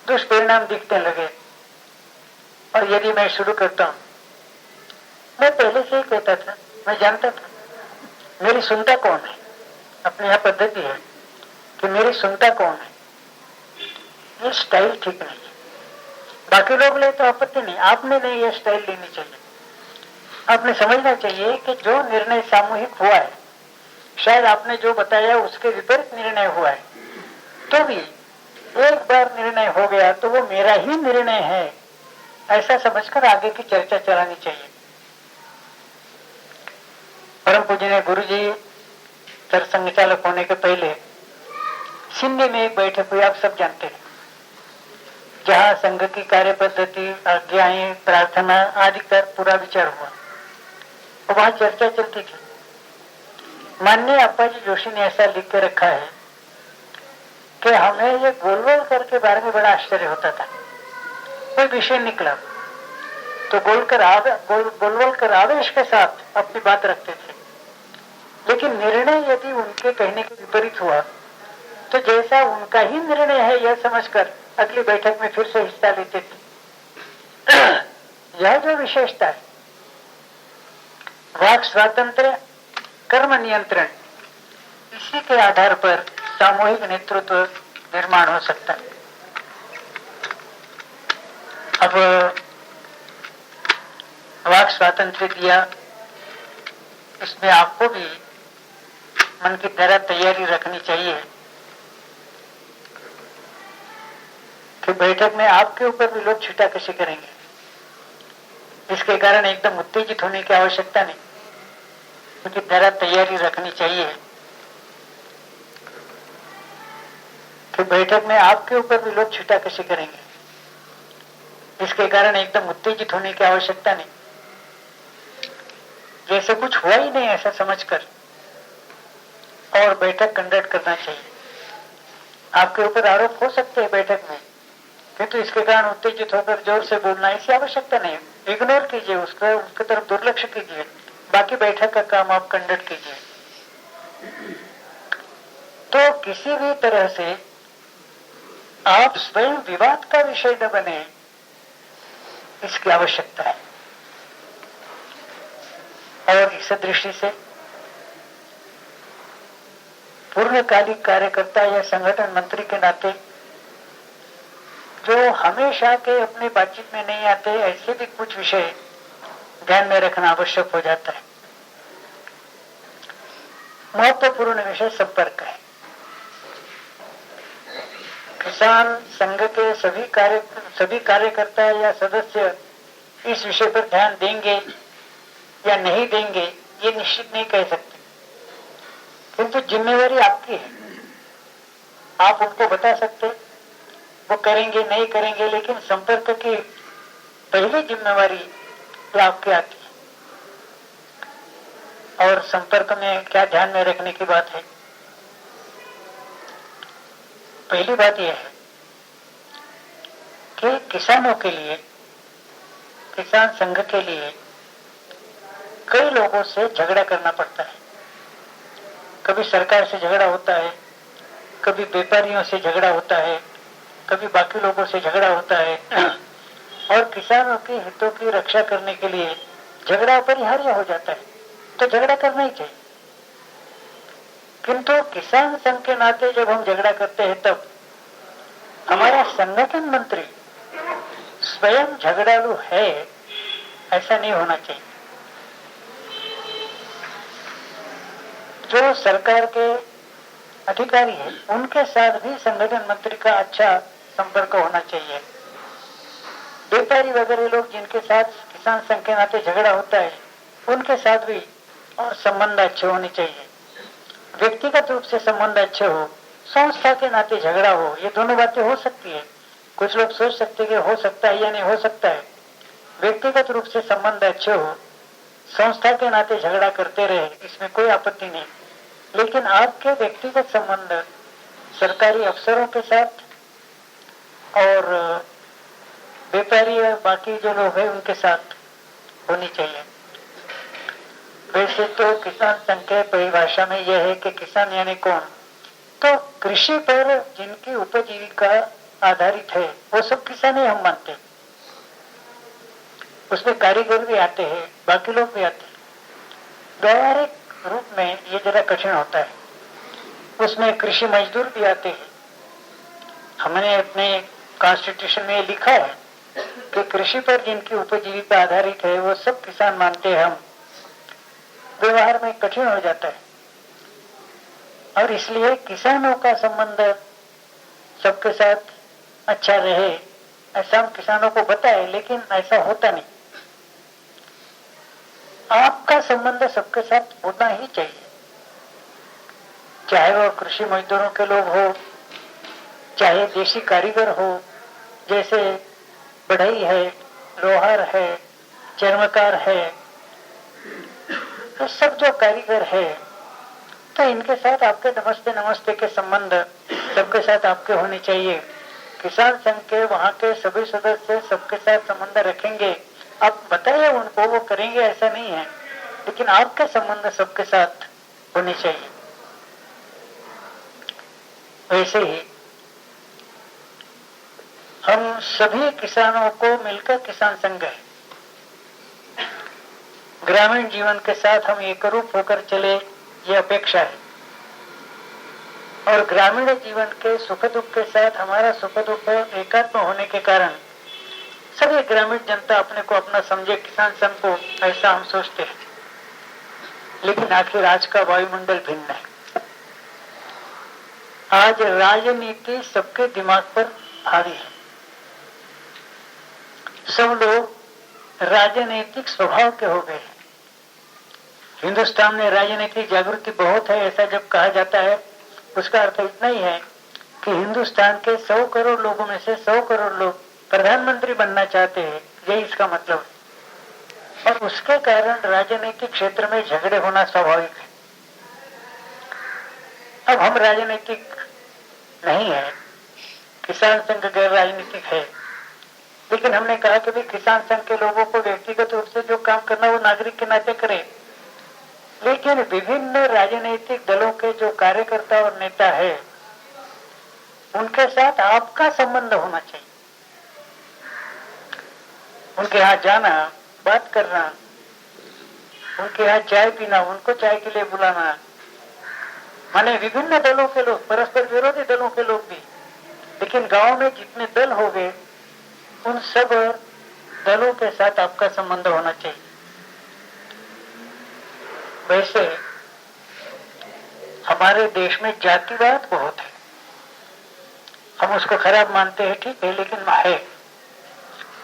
Speaker 1: दुष्परिणाम दिखने लगे। और यदि मैं शुरू करता हूं, मैं पहले से ही कहता था, मैं जानता था मेरी सुनता कौन है। अपनी यह पद्धति है कि मेरी सुनता कौन है। ये स्टाइल ठीक नहीं है। बाकी लोग ले तो आपत्ति नहीं, आपने नहीं ये स्टाइल लेनी चाहिए। आपने समझना चाहिए कि जो निर्णय सामूहिक हुआ है, शायद आपने जो बताया उसके विपरीत निर्णय हुआ है, तो भी एक बार निर्णय हो गया तो वो मेरा ही निर्णय है, ऐसा समझकर आगे की चर्चा चलानी चाहिए। परम पूजनीय गुरु जी सरसंघ चालक होने के पहले सिंधी में एक बैठक हुई, आप सब जानते हैं, जहाँ संघ की कार्य पद्धति, आज्ञाएं, प्रार्थना आदि का पूरा विचार हुआ। तो वहां चर्चा चलती थी। माननीय अप्पाजी जोशी ने ऐसा लिख के रखा है कि हमें ये गोलवलकर के बारे में बड़ा आश्चर्य होता था। कोई विषय निकला तो गोलवलकर आवेश के साथ अपनी बात रखते थे, लेकिन निर्णय यदि उनके कहने के विपरीत हुआ तो जैसा उनका ही निर्णय है यह समझकर अगली बैठक में फिर से हिस्सा लेते थे। यह जो विशेषता है, वाक स्वातंत्र्य, कर्म नियंत्रण, इसी के आधार पर सामूहिक नेतृत्व निर्माण हो सकता है। अब वाक स्वातंत्र्य दिया, इसमें आपको भी मन की तरह तैयारी रखनी चाहिए कि बैठक में आपके ऊपर भी लोग छीटा कशी करेंगे। इसके कारण एकदम उत्तेजित होने की आवश्यकता नहीं, उनकी तरह तैयारी रखनी चाहिए कि बैठक में आपके ऊपर भी लोग छीटा कशी करेंगे। इसके कारण एकदम उत्तेजित होने की आवश्यकता नहीं, जैसे कुछ हुआ ही नहीं ऐसा समझकर और बैठक कंडक्ट करना चाहिए। आपके ऊपर आरोप हो सकते हैं बैठक में, किंतु इसके कारण उत्तेजित होकर जोर से बोलना ऐसी आवश्यकता नहीं। इग्नोर कीजिए उसको, उसकी तरफ दुर्लक्ष्य कीजिए, बाकी बैठक का काम आप कंडक्ट कीजिए। तो किसी भी तरह से आप स्वयं विवाद का विषय न बने, इसकी आवश्यकता है। और इस दृष्टि से पूर्णकालिक कार्यकर्ता या संगठन मंत्री के नाते जो हमेशा के अपने बातचीत में नहीं आते, ऐसे भी कुछ विषय ध्यान में रखना आवश्यक हो जाता है। महत्वपूर्ण विषय संपर्क है। किसान संघ के सभी कार्यकर्ता या सदस्य इस विषय पर ध्यान देंगे या नहीं देंगे ये निश्चित नहीं कह सकते, किंतु जिम्मेवारी आपकी है। आप उनको बता सकते वो करेंगे नहीं करेंगे, लेकिन संपर्क की पहली जिम्मेवारी तो आपकी आती है। और संपर्क में क्या ध्यान में रखने की बात है? पहली बात यह है कि किसानों के लिए, किसान संघ के लिए कई लोगों से झगड़ा करना पड़ता है। कभी सरकार से झगड़ा होता है, कभी व्यापारियों से झगड़ा होता है, कभी बाकी लोगों से झगड़ा होता है। और किसानों के हितों की रक्षा करने के लिए झगड़ा अपरिहार्य हो जाता है, तो झगड़ा करना ही चाहिए। किंतु किसान संघ के नाते जब हम झगड़ा करते हैं तब हमारा संगठन मंत्री स्वयं झगड़ालू है, ऐसा नहीं होना चाहिए। जो सरकार के अधिकारी है उनके साथ भी संगठन मंत्री का अच्छा संपर्क होना चाहिए। व्यापारी वगैरह लोग जिनके साथ किसान संघ के नाते झगड़ा होता है उनके साथ भी और संबंध अच्छे होने चाहिए। व्यक्तिगत रूप से संबंध अच्छे हो, संस्था के नाते झगड़ा हो, ये दोनों बातें हो सकती है। कुछ लोग सोच सकते कि हो सकता है या नहीं हो सकता है। व्यक्तिगत रूप से संबंध अच्छे हो, संस्था के नाते झगड़ा करते रहे, इसमें कोई आपत्ति नहीं। लेकिन आपके व्यक्तिगत संबंध सरकारी अफसरों के साथ और व्यापारी और बाकी जो लोग हैं उनके साथ होनी चाहिए। वैसे तो किसान संघ के परिभाषा में यह है कि किसान यानी कौन, तो कृषि पर जिनकी उपजीविका आधारित है वो सब किसान ही हम मानते हैं। उसमें कारीगर भी आते हैं, बाकी लोग भी आते हैं। व्यवहारिक रूप में ये जरा कठिन होता है। उसमें कृषि मजदूर भी आते हैं। हमने अपने कॉन्स्टिट्यूशन में लिखा है कि कृषि पर जिनकी उपजीविका आधारित है वो सब किसान मानते हैं हम। व्यवहार में कठिन हो जाता है और इसलिए किसानों का संबंध सबके साथ अच्छा रहे, ऐसा हम किसानों को बताए, लेकिन ऐसा होता नहीं। आपका संबंध सबके साथ होना ही चाहिए, चाहे वो कृषि मजदूरों के लोग हो, चाहे देशी कारीगर हो, जैसे बढ़ई है, लोहार है, चर्मकार है, तो सब जो कारीगर है, तो इनके साथ आपके नमस्ते नमस्ते के संबंध सबके साथ आपके होने चाहिए। किसान संघ के वहां के सभी सदस्य सबके साथ संबंध रखेंगे, आप बताइए उनको, वो करेंगे ऐसा नहीं है, लेकिन आपके संबंध सबके साथ होने चाहिए। वैसे ही हम सभी किसानों को मिलकर किसान संघ है, ग्रामीण जीवन के साथ हम एकरूप होकर चले, ये अपेक्षा है। और ग्रामीण जीवन के सुख दुख के साथ हमारा सुख दुख एकात्म होने के कारण सभी ग्रामीण जनता अपने को अपना समझे, किसान संघ को, ऐसा हम सोचते हैं। लेकिन आखिर आज का वायुमंडल भिन्न है। आज राजनीति सबके दिमाग पर हावी है। सब लोग राजनीतिक स्वभाव के हो गए। हिंदुस्तान में राजनीतिक जागृति बहुत है, ऐसा जब कहा जाता है, उसका अर्थ इतना ही है कि हिंदुस्तान के 100 करोड़ लोगों में से 100 करोड़ लोग प्रधानमंत्री बनना चाहते हैं, यही इसका मतलब है। और उसके कारण राजनीतिक क्षेत्र में झगड़े होना स्वाभाविक है। अब हम राजनीतिक नहीं है, किसान संघ गैर राजनीतिक है, लेकिन हमने कहा कि भाई किसान संघ के लोगों को व्यक्तिगत रूप से जो काम करना वो नागरिक के नाते करे, लेकिन विभिन्न राजनीतिक दलों के जो कार्यकर्ता और नेता है, उनके साथ आपका संबंध होना चाहिए। उनके यहाँ जाना, बात करना, उनके यहाँ चाय पीना, उनको चाय के लिए बुलाना, माने विभिन्न दलों के लोग, परस्पर विरोधी दलों के लोग भी, लेकिन गांव में जितने दल हो गए उन सब दलों के साथ आपका संबंध होना चाहिए। वैसे हमारे देश में जातिवाद बहुत है, हम उसको खराब मानते हैं, ठीक है, लेकिन है,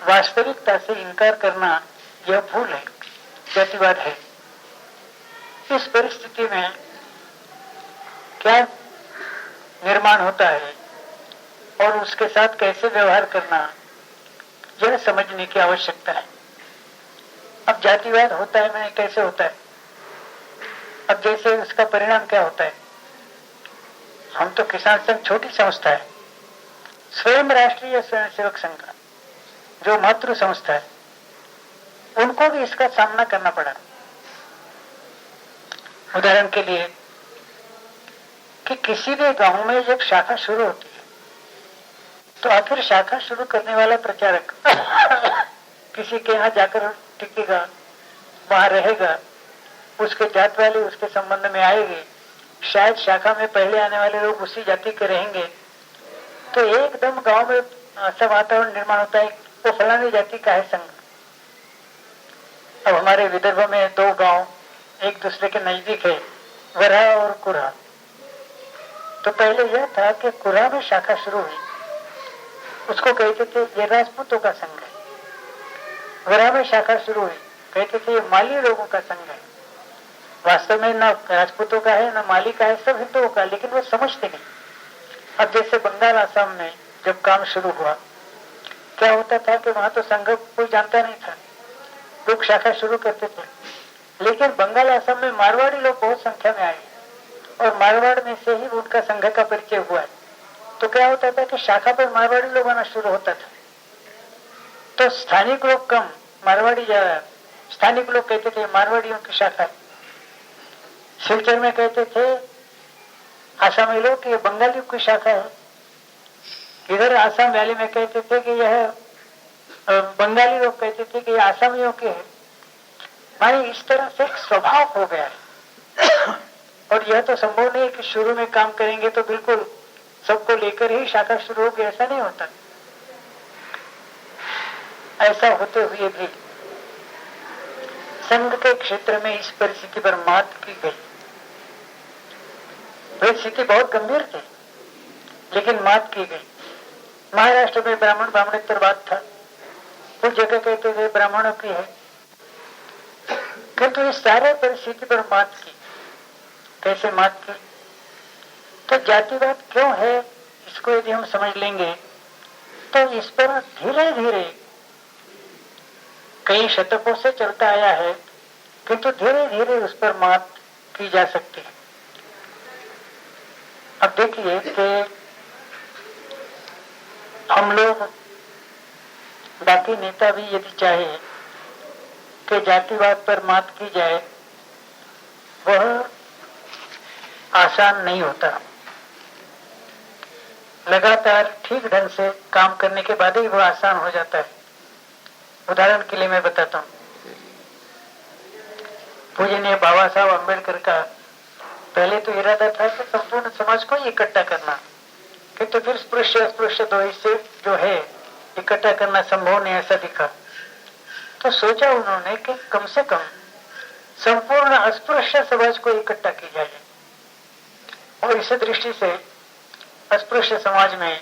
Speaker 1: वास्तविकता से इनकार करना यह भूल है, जातिवाद है। इस परिस्थिति में क्या निर्माण होता है और उसके साथ कैसे व्यवहार करना, यह समझने की आवश्यकता है। अब जातिवाद होता है, मैंने कैसे होता है, अब जैसे उसका परिणाम क्या होता है। हम तो किसान संघ छोटी संस्था है, स्वयं राष्ट्रीय स्वयंसेवक संघ जो मातृ संस्था है, उनको भी इसका सामना करना पड़ा। उदाहरण के लिए कि किसी भी गांव में जब शाखा शुरू होती है, तो आखिर शाखा शुरू करने वाला प्रचारक किसी के यहाँ जाकर टिकेगा, वहां रहेगा, उसके जात वाले उसके संबंध में आएंगे, शायद शाखा में पहले आने वाले लोग उसी जाति के रहेंगे, तो एकदम गांव में ऐसा वातावरण निर्माण होता है, वो फलानी जाति का है संघ। अब हमारे विदर्भ में 2 गांव एक दूसरे के नजदीक है, वरहा और कुरहा। तो पहले यह था कि कुरहा में शाखा शुरू हुई, उसको कहते थे ये राजपूतों का संघ है। वरहा में शाखा शुरू हुई, कहते थे ये माली लोगों का संघ है। वास्तव में न राजपूतों का है, न माली का है, सब हिंदुओं का, लेकिन वो समझते नहीं। अब जैसे बंगाल आसाम में जब काम शुरू हुआ, क्या होता था कि वहां तो संघ कोई जानता नहीं था, लोग शाखा शुरू करते थे, लेकिन बंगाल आसाम में मारवाड़ी लोग बहुत संख्या में आए और मारवाड़ में से ही उनका संघ का परिचय हुआ है। तो क्या होता था कि शाखा पर मारवाड़ी लोग आना शुरू होता था, तो स्थानिक लोग कम, मारवाड़ी ज्यादा। स्थानिक लोग कहते थे मारवाड़ियों की शाखा है। सिलचर में कहते थे आसामी लोग कि बंगालियों की शाखा है। इधर आसाम वैली में कहते थे कि यह बंगाली लोग कहते थे कि यह आसामियों के है। माने इस तरह से एक स्वभाव हो गया है। और यह तो संभव नहीं है कि शुरू में काम करेंगे तो बिल्कुल सबको लेकर ही शाखा शुरू होगी, ऐसा नहीं होता। ऐसा होते हुए भी संघ के क्षेत्र में इस परिस्थिति पर मात की गई। परिस्थिति बहुत गंभीर थी। लेकिन मात की गई। महाराष्ट्र में ब्राह्मण ब्राह्मणेतर बात था, कुछ जगह कहते थे ब्राह्मणों की है, किंतु इस सारे परिस्थिति पर मात की। कैसे मात की? तो जातिवाद क्यों है, इसको यदि हम समझ लेंगे तो इस पर धीरे धीरे कई शतकों से चलता आया है, किंतु धीरे धीरे उस पर मात की जा सकती है। अब देखिए कि हम लोग, बाकी नेता भी यदि चाहे कि जातिवाद पर मात की जाए, वह आसान नहीं होता। लगातार ठीक ढंग से काम करने के बाद ही वह आसान हो जाता है। उदाहरण के लिए मैं बताता हूँ, पूजनीय बाबा साहब अम्बेडकर का पहले तो इरादा था कि संपूर्ण समाज को इकट्ठा करना, किंतु फिर स्पृश्य अस्पृश्य दो हिस्से जो है इकट्ठा करना संभव नहीं, ऐसा दिखा। तो सोचा उन्होंने कि कम से कम संपूर्ण अस्पृश्य समाज को इकट्ठा की जाए, और इस दृष्टि से अस्पृश्य समाज में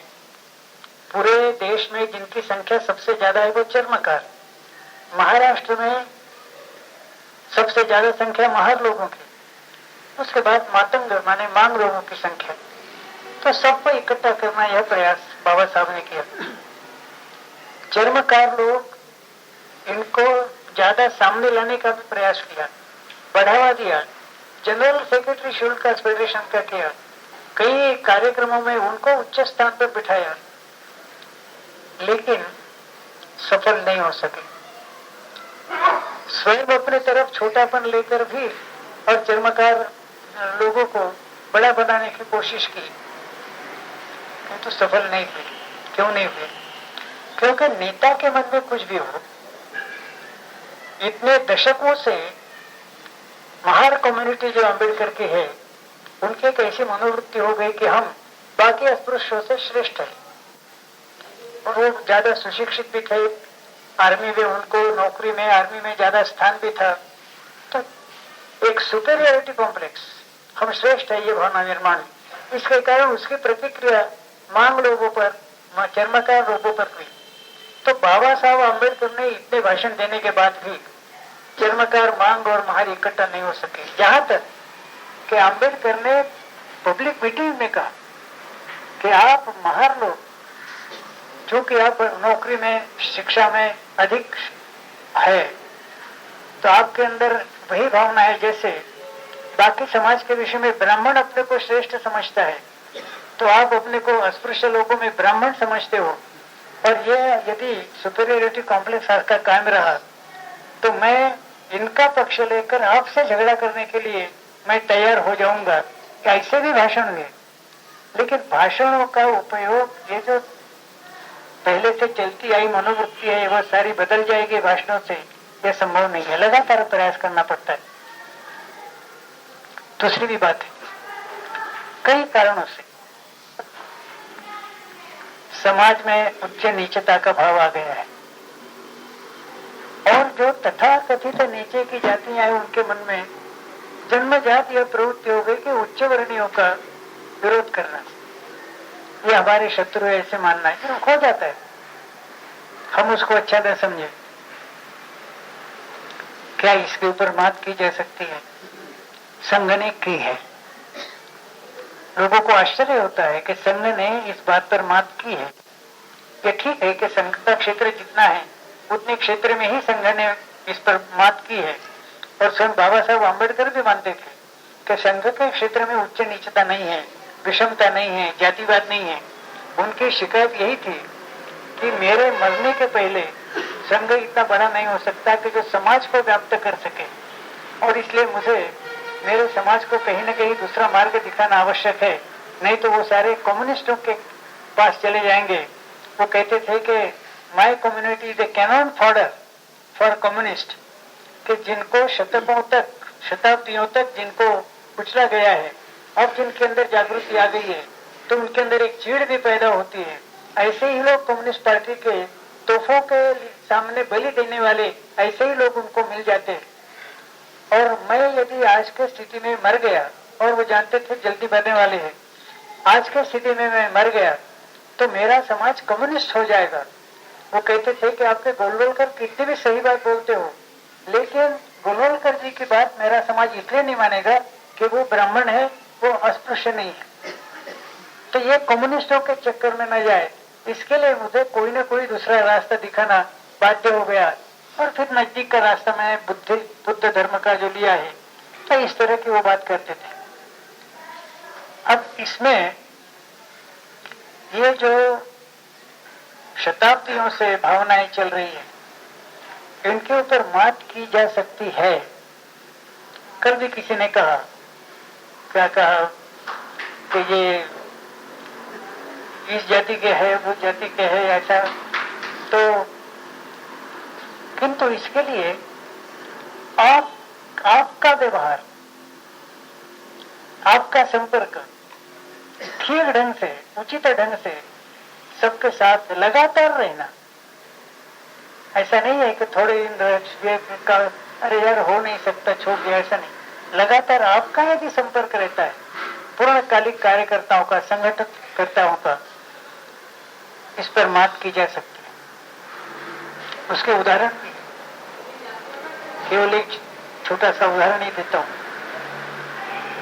Speaker 1: पूरे देश में जिनकी संख्या सबसे ज्यादा है वो चर्मकार। महाराष्ट्र में सबसे ज्यादा संख्या महार लोगों की, उसके बाद मातंग माने मांग लोगों की संख्या। तो सबको इकट्ठा करना यह प्रयास बाबा साहब ने किया। चर्मकार लोग, इनको ज्यादा सामने लाने का भी प्रयास किया, बढ़ावा दिया। General secretary schedule caste federation का किया, कई कार्यक्रमों में उनको उच्च स्थान पर बिठाया, लेकिन सफल नहीं हो सके। स्वयं अपने तरफ छोटापन लेकर भी और चर्मकार लोगों को बड़ा बनाने की कोशिश की, किंतु सफल नहीं हुई। क्यों नहीं हुई? क्योंकि नेता के मन में कुछ भी हो, इतने दशकों से महार कम्युनिटी जो अम्बेडकर की है, उनकी एक ऐसी मनोवृत्ति हो गई कि हम बाकी अस्पृश्यों से श्रेष्ठ है, और वो ज्यादा सुशिक्षित भी थे, आर्मी में उनको नौकरी में, आर्मी में ज्यादा स्थान भी था। तो एक सुपेरियरिटी कॉम्प्लेक्स, हम श्रेष्ठ है, ये भावना निर्माण, इसके कारण उसकी प्रतिक्रिया मांग लोगों पर, चर्मकार लोगों पर हुई। तो बाबा साहब अम्बेडकर ने इतने भाषण देने के बाद भी चर्मकार, मांग और महार इकट्ठा नहीं हो सके। यहां तक कि अम्बेडकर ने पब्लिक मीटिंग में कहा कि आप महार लोग, चूंकि आप नौकरी में, शिक्षा में अधिक है, तो आपके अंदर वही भावना है जैसे बाकी समाज के विषय में ब्राह्मण अपने को श्रेष्ठ समझता है, तो आप अपने को अस्पृश्य लोगों में ब्राह्मण समझते हो, और यह यदि सुपेरियरिटी कॉम्प्लेक्स आपका कायम रहा तो मैं इनका पक्ष लेकर आपसे झगड़ा करने के लिए मैं तैयार हो जाऊंगा। ऐसे भी भाषण हुए, लेकिन भाषणों का उपयोग, ये जो पहले से चलती आई मनोवृत्ति है वह सारी बदल जाएगी भाषणों से, यह संभव नहीं है। लगातार प्रयास करना पड़ता है। दूसरी भी बात है, कई कारणों से समाज में उच्च नीचता का भाव आ गया है, और जो तथाकथित नीचे की जातियां हैं उनके मन में जन्मजात यह प्रवृत्ति हो गई कि उच्च वर्णियों का विरोध करना, ये हमारे शत्रु है, ऐसे मानना है, जो खो जाता है। हम उसको अच्छा न समझे। क्या इसके ऊपर मात की जा सकती है? संघ ने की है। लोगों को आश्चर्य होता है कि संघ ने इस बात पर मात की है। ये ठीक है कि संघ का क्षेत्र जितना है उतने क्षेत्र में ही संघ ने इस पर मात की है, और स्वयं बाबा साहब अम्बेडकर भी मानते थे कि संघ के क्षेत्र में उच्च नीचता नहीं है, विषमता नहीं है, जातिवाद नहीं है। उनकी शिकायत यही थी कि मेरे मरने के पहले संघ इतना बड़ा नहीं हो सकता कि जो समाज को व्याप्त कर सके, और इसलिए मुझे मेरे समाज को कहीं न कहीं दूसरा मार्ग दिखाना आवश्यक है, नहीं तो वो सारे कम्युनिस्टों के पास चले जाएंगे। वो कहते थे कि my community is a cannon fodder for communist, कि जिनको शतकों तक, शताब्दियों तक जिनको कुचला गया है, अब जिनके अंदर जागृति आ गई है तो उनके अंदर एक चीड़ भी पैदा होती है। ऐसे ही लोग कम्युनिस्ट पार्टी के तोहफों के सामने बलि देने वाले, ऐसे ही लोग उनको मिल जाते हैं। और मैं यदि आज के स्थिति में मर गया, और वो जानते थे जल्दी मरने वाले हैं, आज के स्थिति में मैं मर गया तो मेरा समाज कम्युनिस्ट हो जाएगा। वो कहते थे कि आपके गोलवलकर कितनी भी सही बात बोलते हो, लेकिन गोलवलकर जी की बात मेरा समाज इसलिए नहीं मानेगा कि वो ब्राह्मण है, वो अस्पृश्य नहीं है। तो ये कम्युनिस्टों के चक्कर में न जाए, इसके लिए मुझे कोई ना कोई दूसरा रास्ता दिखाना बाध्य हो गया। और फिर नजदीक का रास्ता मैंने बुद्ध धर्म का जो लिया है। तो इस तरह की वो बात करते थे। अब इसमें ये जो शताब्दियों से भावनाएं चल रही है, इनके ऊपर मात की जा सकती है। कल भी किसी ने कहा, क्या कहा कि ये इस जाति के है, वो जाति के है, ऐसा। तो किंतु इसके लिए आपका व्यवहार, आपका संपर्क ठीक ढंग से, उचित ढंग से सबके साथ लगातार रहना। ऐसा नहीं है कि थोड़े दिन का अरे यार हो नहीं सकता, छोड़ दिया, ऐसा नहीं। लगातार आपका यदि संपर्क रहता है पूर्णकालिक कार्यकर्ताओं का, संगठन कर्ताओं का, इस पर मात की जा सकती है। उसके उदाहरण भी, केवल एक छोटा सा उदाहरण ही देता हूं।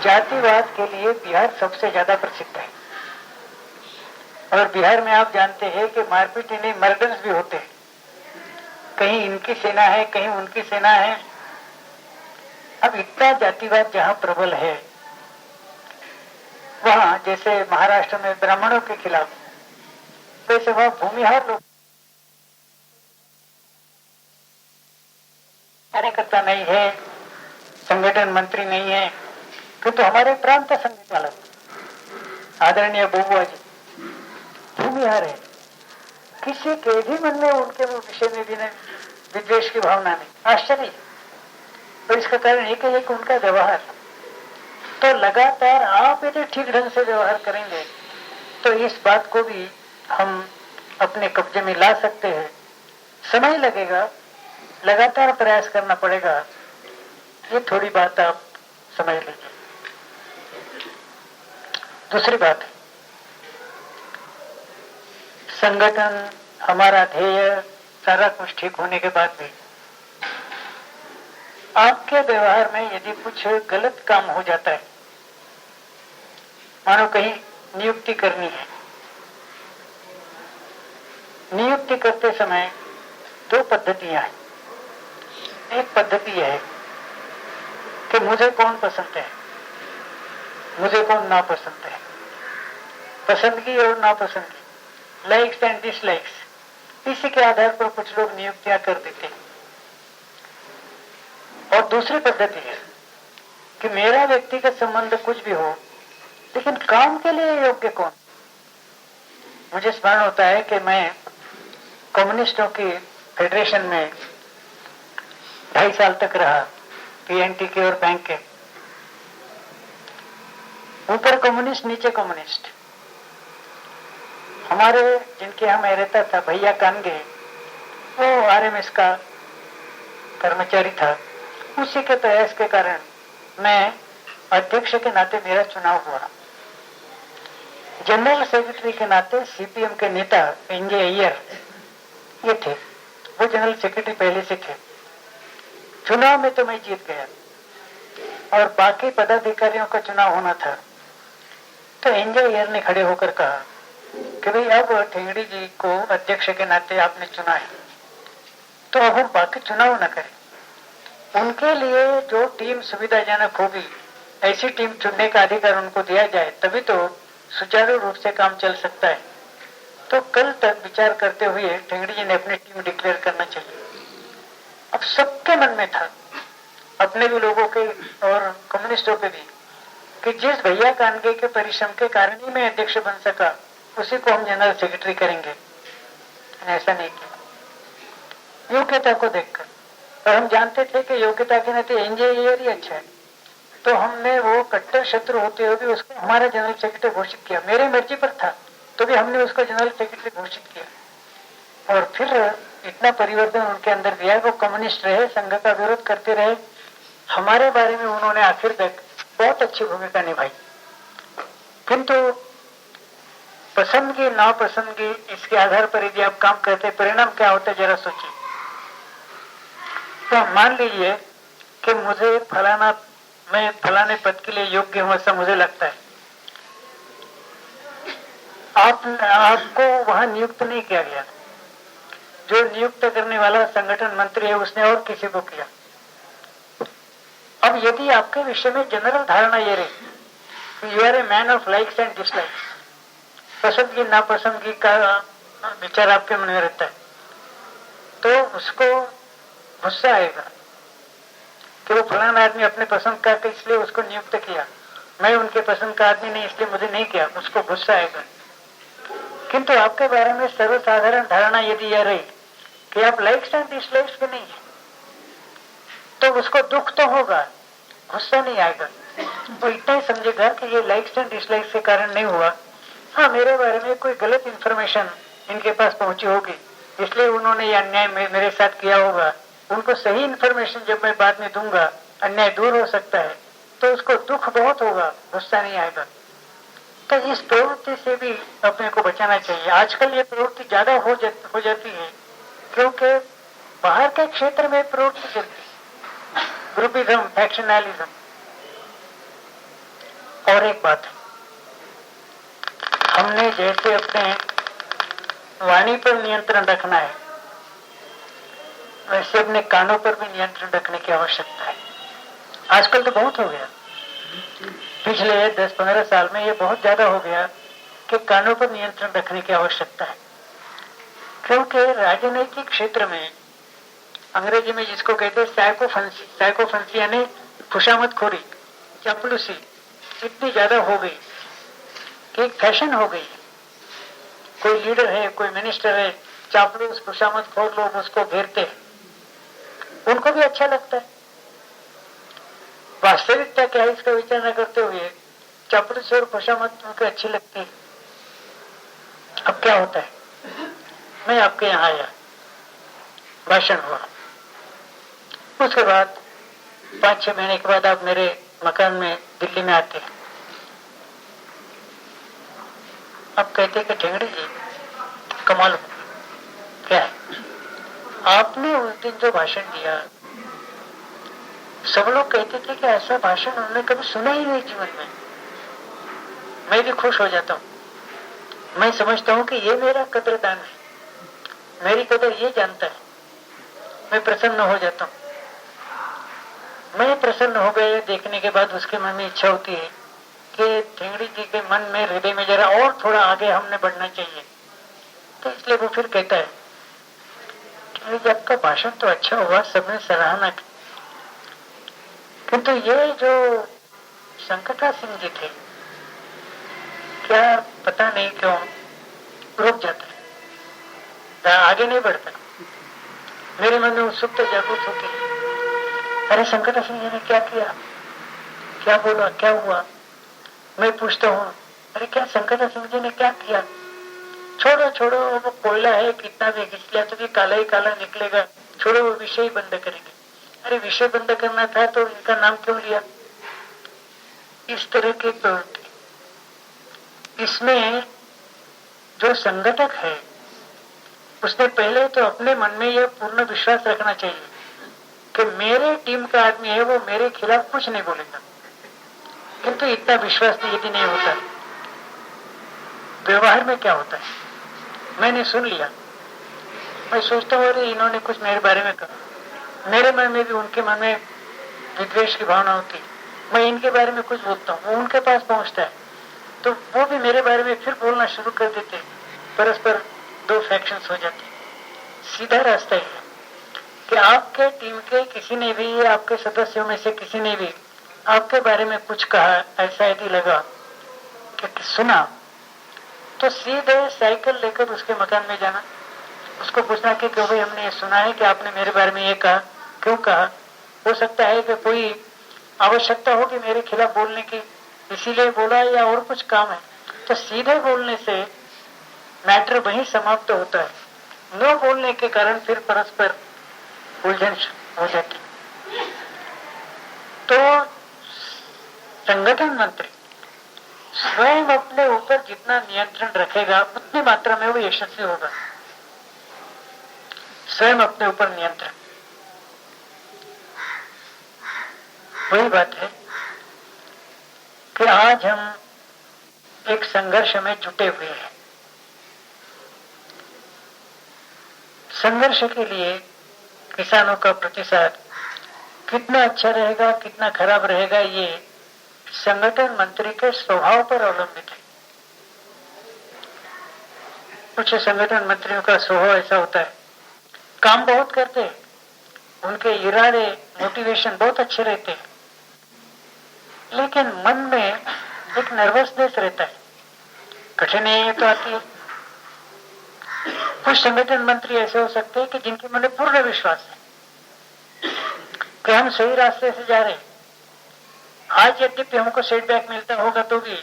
Speaker 1: जातिवाद के लिए बिहार सबसे ज्यादा प्रसिद्ध है, और बिहार में आप जानते हैं कि मारपीट नहीं, मर्डर्स भी होते हैं। कहीं इनकी सेना है, कहीं उनकी सेना है। अब इतना जातिवाद जहां प्रबल है, वहां जैसे महाराष्ट्र में ब्राह्मणों के खिलाफ, वैसे वहां भूमिहार लोग कार्यकर्ता नहीं है, संगठन मंत्री नहीं है, किंतु हमारे प्रांत संघचालक आदरणीय बुबुआ जी भूमिहार है। किसी के भी मन में उनके विषय में भी विद्वेष की भावना नहीं। आश्चर्य। तो इसका कारण एक है कि उनका व्यवहार। तो लगातार आप यदि ठीक ढंग से व्यवहार करेंगे तो इस बात को भी हम अपने कब्जे में ला सकते हैं। समय लगेगा, लगातार प्रयास करना पड़ेगा। ये थोड़ी बात आप समझ लीजिए। दूसरी बात है, संगठन, हमारा ध्येय, सारा कुछ ठीक होने के बाद भी आपके व्यवहार में यदि कुछ गलत काम हो जाता है, मानो कहीं नियुक्ति करनी है, नियुक्ति करते समय दो पद्धतियां हैं। एक पद्धति है कि मुझे कौन पसंद है, मुझे कौन नापसंद है, पसंदगी और नापसंदगी, लाइक्स एंड डिसलाइक्स, इसी के आधार पर कुछ लोग नियुक्तियां कर देते हैं। और दूसरी पद्धति है कि मेरा व्यक्तिगत संबंध कुछ भी हो, लेकिन काम के लिए योग्य कौन। मुझे स्मरण होता है कि मैं कम्युनिस्टों की फेडरेशन में 2.5 साल तक रहा, पीएनटी के और बैंक के। ऊपर कम्युनिस्ट, नीचे कम्युनिस्ट। हमारे जिनके यहाँ मैं रहता था, भैया कानगे, वो आरएमएस का कर्मचारी था। उसी के प्रयास के कारण मैं अध्यक्ष के नाते मेरा चुनाव हुआ। जनरल सेक्रेटरी के नाते सीपीएम के नेता एनजे अय्यर ये थे, वो जनरल सेक्रेटरी पहले से थे। चुनाव में तो मैं जीत गया और बाकी पदाधिकारियों का चुनाव होना था। तो एनजे अय्यर ने खड़े होकर कहा कि भाई अब ठेंगड़ी जी को अध्यक्ष के नाते आपने चुना है, तो अब हम बाकी चुनाव न करें। उनके लिए जो टीम सुविधाजनक होगी, ऐसी टीम चुनने का अधिकार उनको दिया जाए, तभी तो सुचारू रूप से काम चल सकता है। तो कल तक विचार करते हुए ठेंगड़ी जी ने अपनी टीम डिक्लेयर करना चाहिए। अब सबके मन में था, अपने भी लोगों के और कम्युनिस्टों के भी, कि जिस भैया कानगे के परिश्रम के कारण ही मैं अध्यक्ष बन सका, उसी को हम जनरल सेक्रेटरी करेंगे। ऐसा नहीं किया योग्यता को देखकर, और हम जानते थे कि योग्यता के नाते एनजे अय्यर ही अच्छा है। तो हमने वो कट्टर शत्रु होते हुए भी उसको हमारा जनरल सेक्रेटरी घोषित किया। मेरी मर्जी पर था तो भी हमने उसको जनरल सेक्रेटरी घोषित किया। और फिर इतना परिवर्तन उनके अंदर दिया। वो कम्युनिस्ट रहे, संघ का विरोध करते रहे, हमारे बारे में उन्होंने आखिर तक बहुत अच्छी भूमिका निभाई। किंतु पसंदगी नापसंदगी इसके आधार पर यदि आप काम करते परिणाम क्या होता है जरा सोचिए। तो मान लीजिए कि मुझे मैं फलाने पद के लिए योग्य हूं ऐसा मुझे लगता है। आपको वहां नियुक्त नहीं किया गया, जो नियुक्त करने वाला संगठन मंत्री है उसने और किसी को किया। अब यदि आपके विषय में जनरल धारणा ये रही, you are a man of likes and dislikes, पसंदगी नापसंदगी का विचार आपके मन में रहता है, तो उसको गुस्सा आएगा कि वो फलाना आदमी अपने पसंद का इसलिए उसको नियुक्त किया, मैं उनके पसंद का आदमी नहीं इसलिए मुझे नहीं किया, उसको गुस्सा आएगा। किंतु आपके बारे में सर्वसाधारण धारणा यदि यह रही कि आप लाइक्स एंड डिसलाइक्स के नहीं है, तो उसको दुख तो होगा, गुस्सा नहीं आएगा। वो इतना ही समझेगा कि ये लाइक्स एंड डिसलाइक्स के कारण नहीं हुआ, हाँ मेरे बारे में कोई गलत इंफॉर्मेशन इनके पास पहुंची होगी इसलिए उन्होंने ये अन्याय मेरे साथ किया होगा। उनको सही इंफॉर्मेशन जब मैं बाद में दूंगा अन्याय दूर हो सकता है, तो उसको दुख बहुत होगा, गुस्सा नहीं आएगा। तो इस प्रवृत्ति से भी अपने को बचाना चाहिए। आजकल ये प्रवृत्ति ज्यादा हो जाती है क्योंकि बाहर के क्षेत्र में प्रवृत्ति चलती है, ग्रुपिज्म, फैक्शनलिज्म। और एक बात, हमने जैसे अपने वाणी पर नियंत्रण रखना है वैसे अपने कानों पर भी नियंत्रण रखने की आवश्यकता है। आजकल तो बहुत हो गया, पिछले 10-15 साल में ये बहुत ज्यादा हो गया कि कानों पर नियंत्रण रखने की आवश्यकता है, क्योंकि राजनीतिक क्षेत्र में अंग्रेजी में जिसको कहते हैं साइकोफेंसी यानी खुशामदखोरी, चापलूसी इतनी ज्यादा हो गई कि एक फैशन हो गई। कोई लीडर है, कोई मिनिस्टर है, चापलूस खुशामदखोर लोग उसको घेरते हैं, उनको भी अच्छा लगता है। वास्तविकता क्या है इसका विचार न करते हुए चापलूसी और खुशामद उनको अच्छी लगती है। अब क्या होता है, मैं आपके यहाँ आया, भाषण हुआ, उसके बाद 5-6 महीने के बाद आप मेरे मकान में दिल्ली में आते हैं। अब कहते कि ठेंगड़ी जी कमाल हो, क्या है आपने उस दिन जो भाषण दिया, सब लोग कहते थे कि ऐसा भाषण उन्होंने कभी सुना ही नहीं जीवन में। मैं भी खुश हो जाता हूँ, मैं समझता हूँ कि ये मेरा कदरदान है, मेरी कदर ये जानता है, मैं प्रसन्न हो जाता हूँ। मैं प्रसन्न हो गए देखने के बाद उसके मन में इच्छा होती है कि ठेंगड़ी जी के मन में, हृदय में जरा और थोड़ा आगे हमने बढ़ना चाहिए। तो इसलिए वो फिर कहता है कि आपका भाषण तो अच्छा हुआ, सबने सराहना की, किंतु ये जो संकटा सिंह जी थे, क्या पता नहीं क्यों रुक जाते, आगे नहीं बढ़ते। मेरे मन में उत्सुकता जागृत होती है, अरे संकटा सिंह जी ने क्या किया, क्या बोला, क्या हुआ। मैं पूछता हूँ, अरे क्या संकटा सिंह जी ने क्या किया, छोड़ो छोड़ो वो कोयला है, कितना भी घिस लिया तो भी काला ही काला निकलेगा, छोड़ो वो विषय ही बंद करेंगे। अरे विषय बंद करना था तो इनका नाम क्यों लिया। इस तरह की प्रवृत्ति, इसमें जो संगठक है उसने पहले तो अपने मन में यह पूर्ण विश्वास रखना चाहिए कि मेरे टीम का आदमी है, वो मेरे खिलाफ कुछ नहीं बोलेगा। किंतु इतना विश्वास यदि नहीं होता, व्यवहार में क्या होता है, मैंने सुन लिया, मैं सोचता हूँ अरे इन्होंने कुछ मेरे बारे में कहा, मेरे मन में भी उनके मन में विद्वेष की भावना होती, मैं इनके बारे में कुछ बोलता हूँ, वो उनके पास पहुंचता है तो वो भी मेरे बारे में फिर बोलना शुरू कर देते, परस्पर 2 फैक्शंस हो जाते। सीधा रास्ता है कि आपके टीम के किसी ने भी, आपके सदस्यों में से किसी ने भी आपके बारे में कुछ कहा, ऐसा यदि लगा कि सुना, तो सीधे साइकिल लेकर उसके मकान में जाना, उसको पूछना कि क्यों भाई हमने ये सुना है कि आपने मेरे बारे में ये कहा, क्यों कहा। हो सकता है कि कोई आवश्यकता होगी मेरे खिलाफ बोलने की, इसीलिए बोला, या और कुछ काम है। तो सीधे बोलने से मैटर वहीं समाप्त होता है, न बोलने के कारण फिर परस्पर उलझन हो जाती। तो संगठन मंत्री स्वयं अपने ऊपर जितना नियंत्रण रखेगा उतनी मात्रा में वो यशस्वी होगा। स्वयं अपने ऊपर नियंत्रण, वही बात है कि आज हम एक संघर्ष में जुटे हुए हैं। संघर्ष के लिए किसानों का प्रतिसाद कितना अच्छा रहेगा कितना खराब रहेगा ये संगठन मंत्री के स्वभाव पर अवलंबित है। कुछ संगठन मंत्रियों का स्वभाव ऐसा होता है, काम बहुत करते हैं, उनके इरादे मोटिवेशन बहुत अच्छे रहते हैं, लेकिन मन में एक नर्वसनेस रहता है, कठिनाई तो आती है। कुछ संगठन मंत्री ऐसे हो सकते हैं कि जिनके मन में पूर्ण विश्वास है कि हम सही रास्ते से जा रहे हैं। आज यद्यपि हमको सेटबैक मिलता होगा तो भी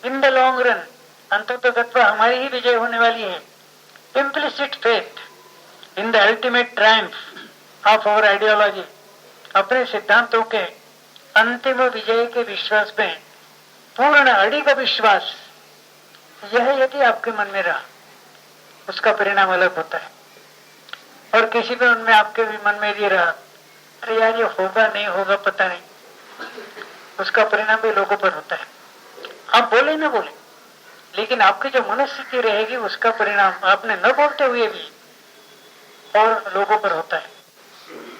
Speaker 1: इन द लॉन्ग रन अंततः हमारी ही विजय होने वाली है। Implicit faith in the ultimate triumph of our ideology, अपने सिद्धांतों के अंतिम विजय के विश्वास में पूर्ण अड़िग विश्वास, यह यदि आपके मन में रहा उसका परिणाम अलग होता है। और किसी भी उनमें आपके भी मन में ये रहा, अरे यार ये होगा नहीं होगा पता नहीं, उसका परिणाम भी लोगों पर होता है। आप बोले ना बोले, लेकिन आपकी जो मनस्थिति रहेगी उसका परिणाम आपने न बोलते हुए भी और लोगों पर होता है।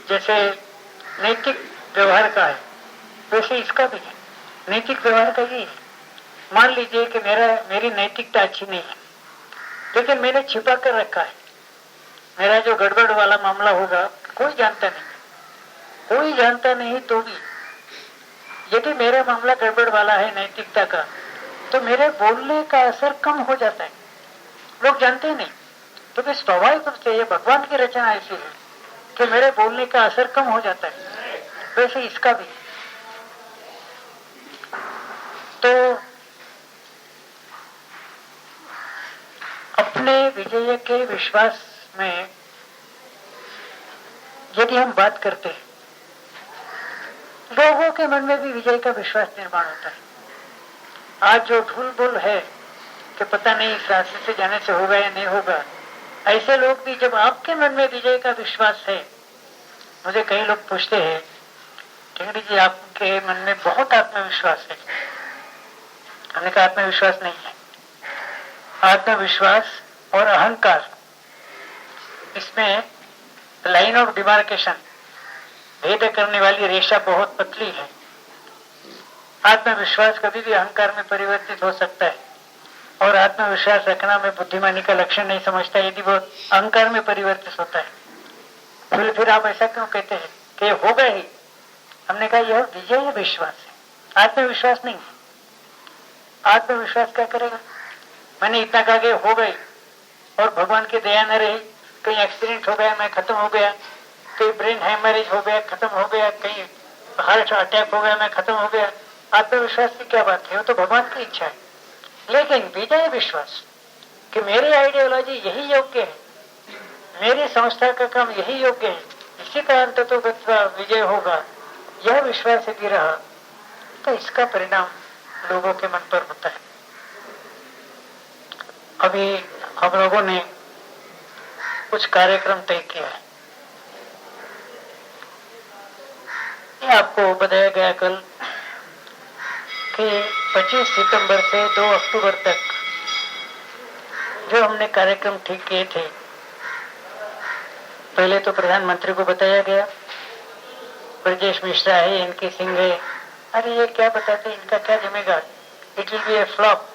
Speaker 1: जैसे नैतिक व्यवहार का है वैसे इसका भी है। नैतिक व्यवहार का ये है, मान लीजिए कि मेरी नैतिकता अच्छी नहीं है लेकिन मैंने छिपा कर रखा है। मेरा जो गड़बड़ वाला मामला होगा कोई जानता नहीं तो भी यदि मेरा मामला गड़बड़ वाला है नैतिकता का, तो मेरे बोलने का असर कम हो जाता है, लोग जानते नहीं। तो फिर स्वाभाविक रूप से ये भगवान की रचना ऐसी है कि मेरे बोलने का असर कम हो जाता है, वैसे इसका भी। तो अपने विजय के विश्वास में यदि हम बात करते हैं, लोगों के मन में भी विजय का विश्वास निर्माण होता है। आज जो ढूल बोल है कि पता नहीं इस रास्ते से जाने से होगा या नहीं होगा, ऐसे लोग भी जब आपके मन में विजय का विश्वास है, मुझे कई लोग पूछते हैं टिंगड़ी जी आपके मन में बहुत आत्मविश्वास है। हमने कहा आत्मविश्वास नहीं है, आत्मविश्वास और अहंकार, इसमें लाइन ऑफ डिमार्केशन, भेद करने वाली रेखा बहुत पतली है। आत्मविश्वास कभी भी अहंकार में परिवर्तित हो सकता है और आत्मविश्वास रखना मैं बुद्धिमानी का लक्षण नहीं समझता यदि वो अहंकार में परिवर्तित होता है। फिर आप ऐसा क्यों कहते हैं कि होगा ही? हमने कहा यह विजय विश्वास है, आत्मविश्वास नहीं है। आत्मविश्वास क्या करेगा? मैंने इतना कहा कि हो गई और भगवान की दया न रही, कहीं एक्सीडेंट हो गया मैं खत्म हो गया, कहीं ब्रेन हेमरेज हो गया खत्म हो गया, कहीं हार्ट अटैक हो गया मैं खत्म हो गया। आत्मविश्वास की क्या बात है, वो तो भगवान की इच्छा है। लेकिन विजय विश्वास कि मेरी आइडियोलॉजी यही योग्य है, मेरी संस्था का काम यही योग्य है, इसी का अंततः विजय होगा, यह विश्वास यदि रहा तो इसका परिणाम लोगों के मन पर होता है। अभी हम लोगों ने कुछ कार्यक्रम तय किया है। ये आपको बताया गया कल कि 25 सितंबर से 2 अक्टूबर तक जो हमने कार्यक्रम ठीक किए थे, पहले तो प्रधानमंत्री को बताया गया, ब्रजेश मिश्रा है, इनकी सिंह है, अरे ये क्या बताते, इनका क्या जमेगा, it will be a flop.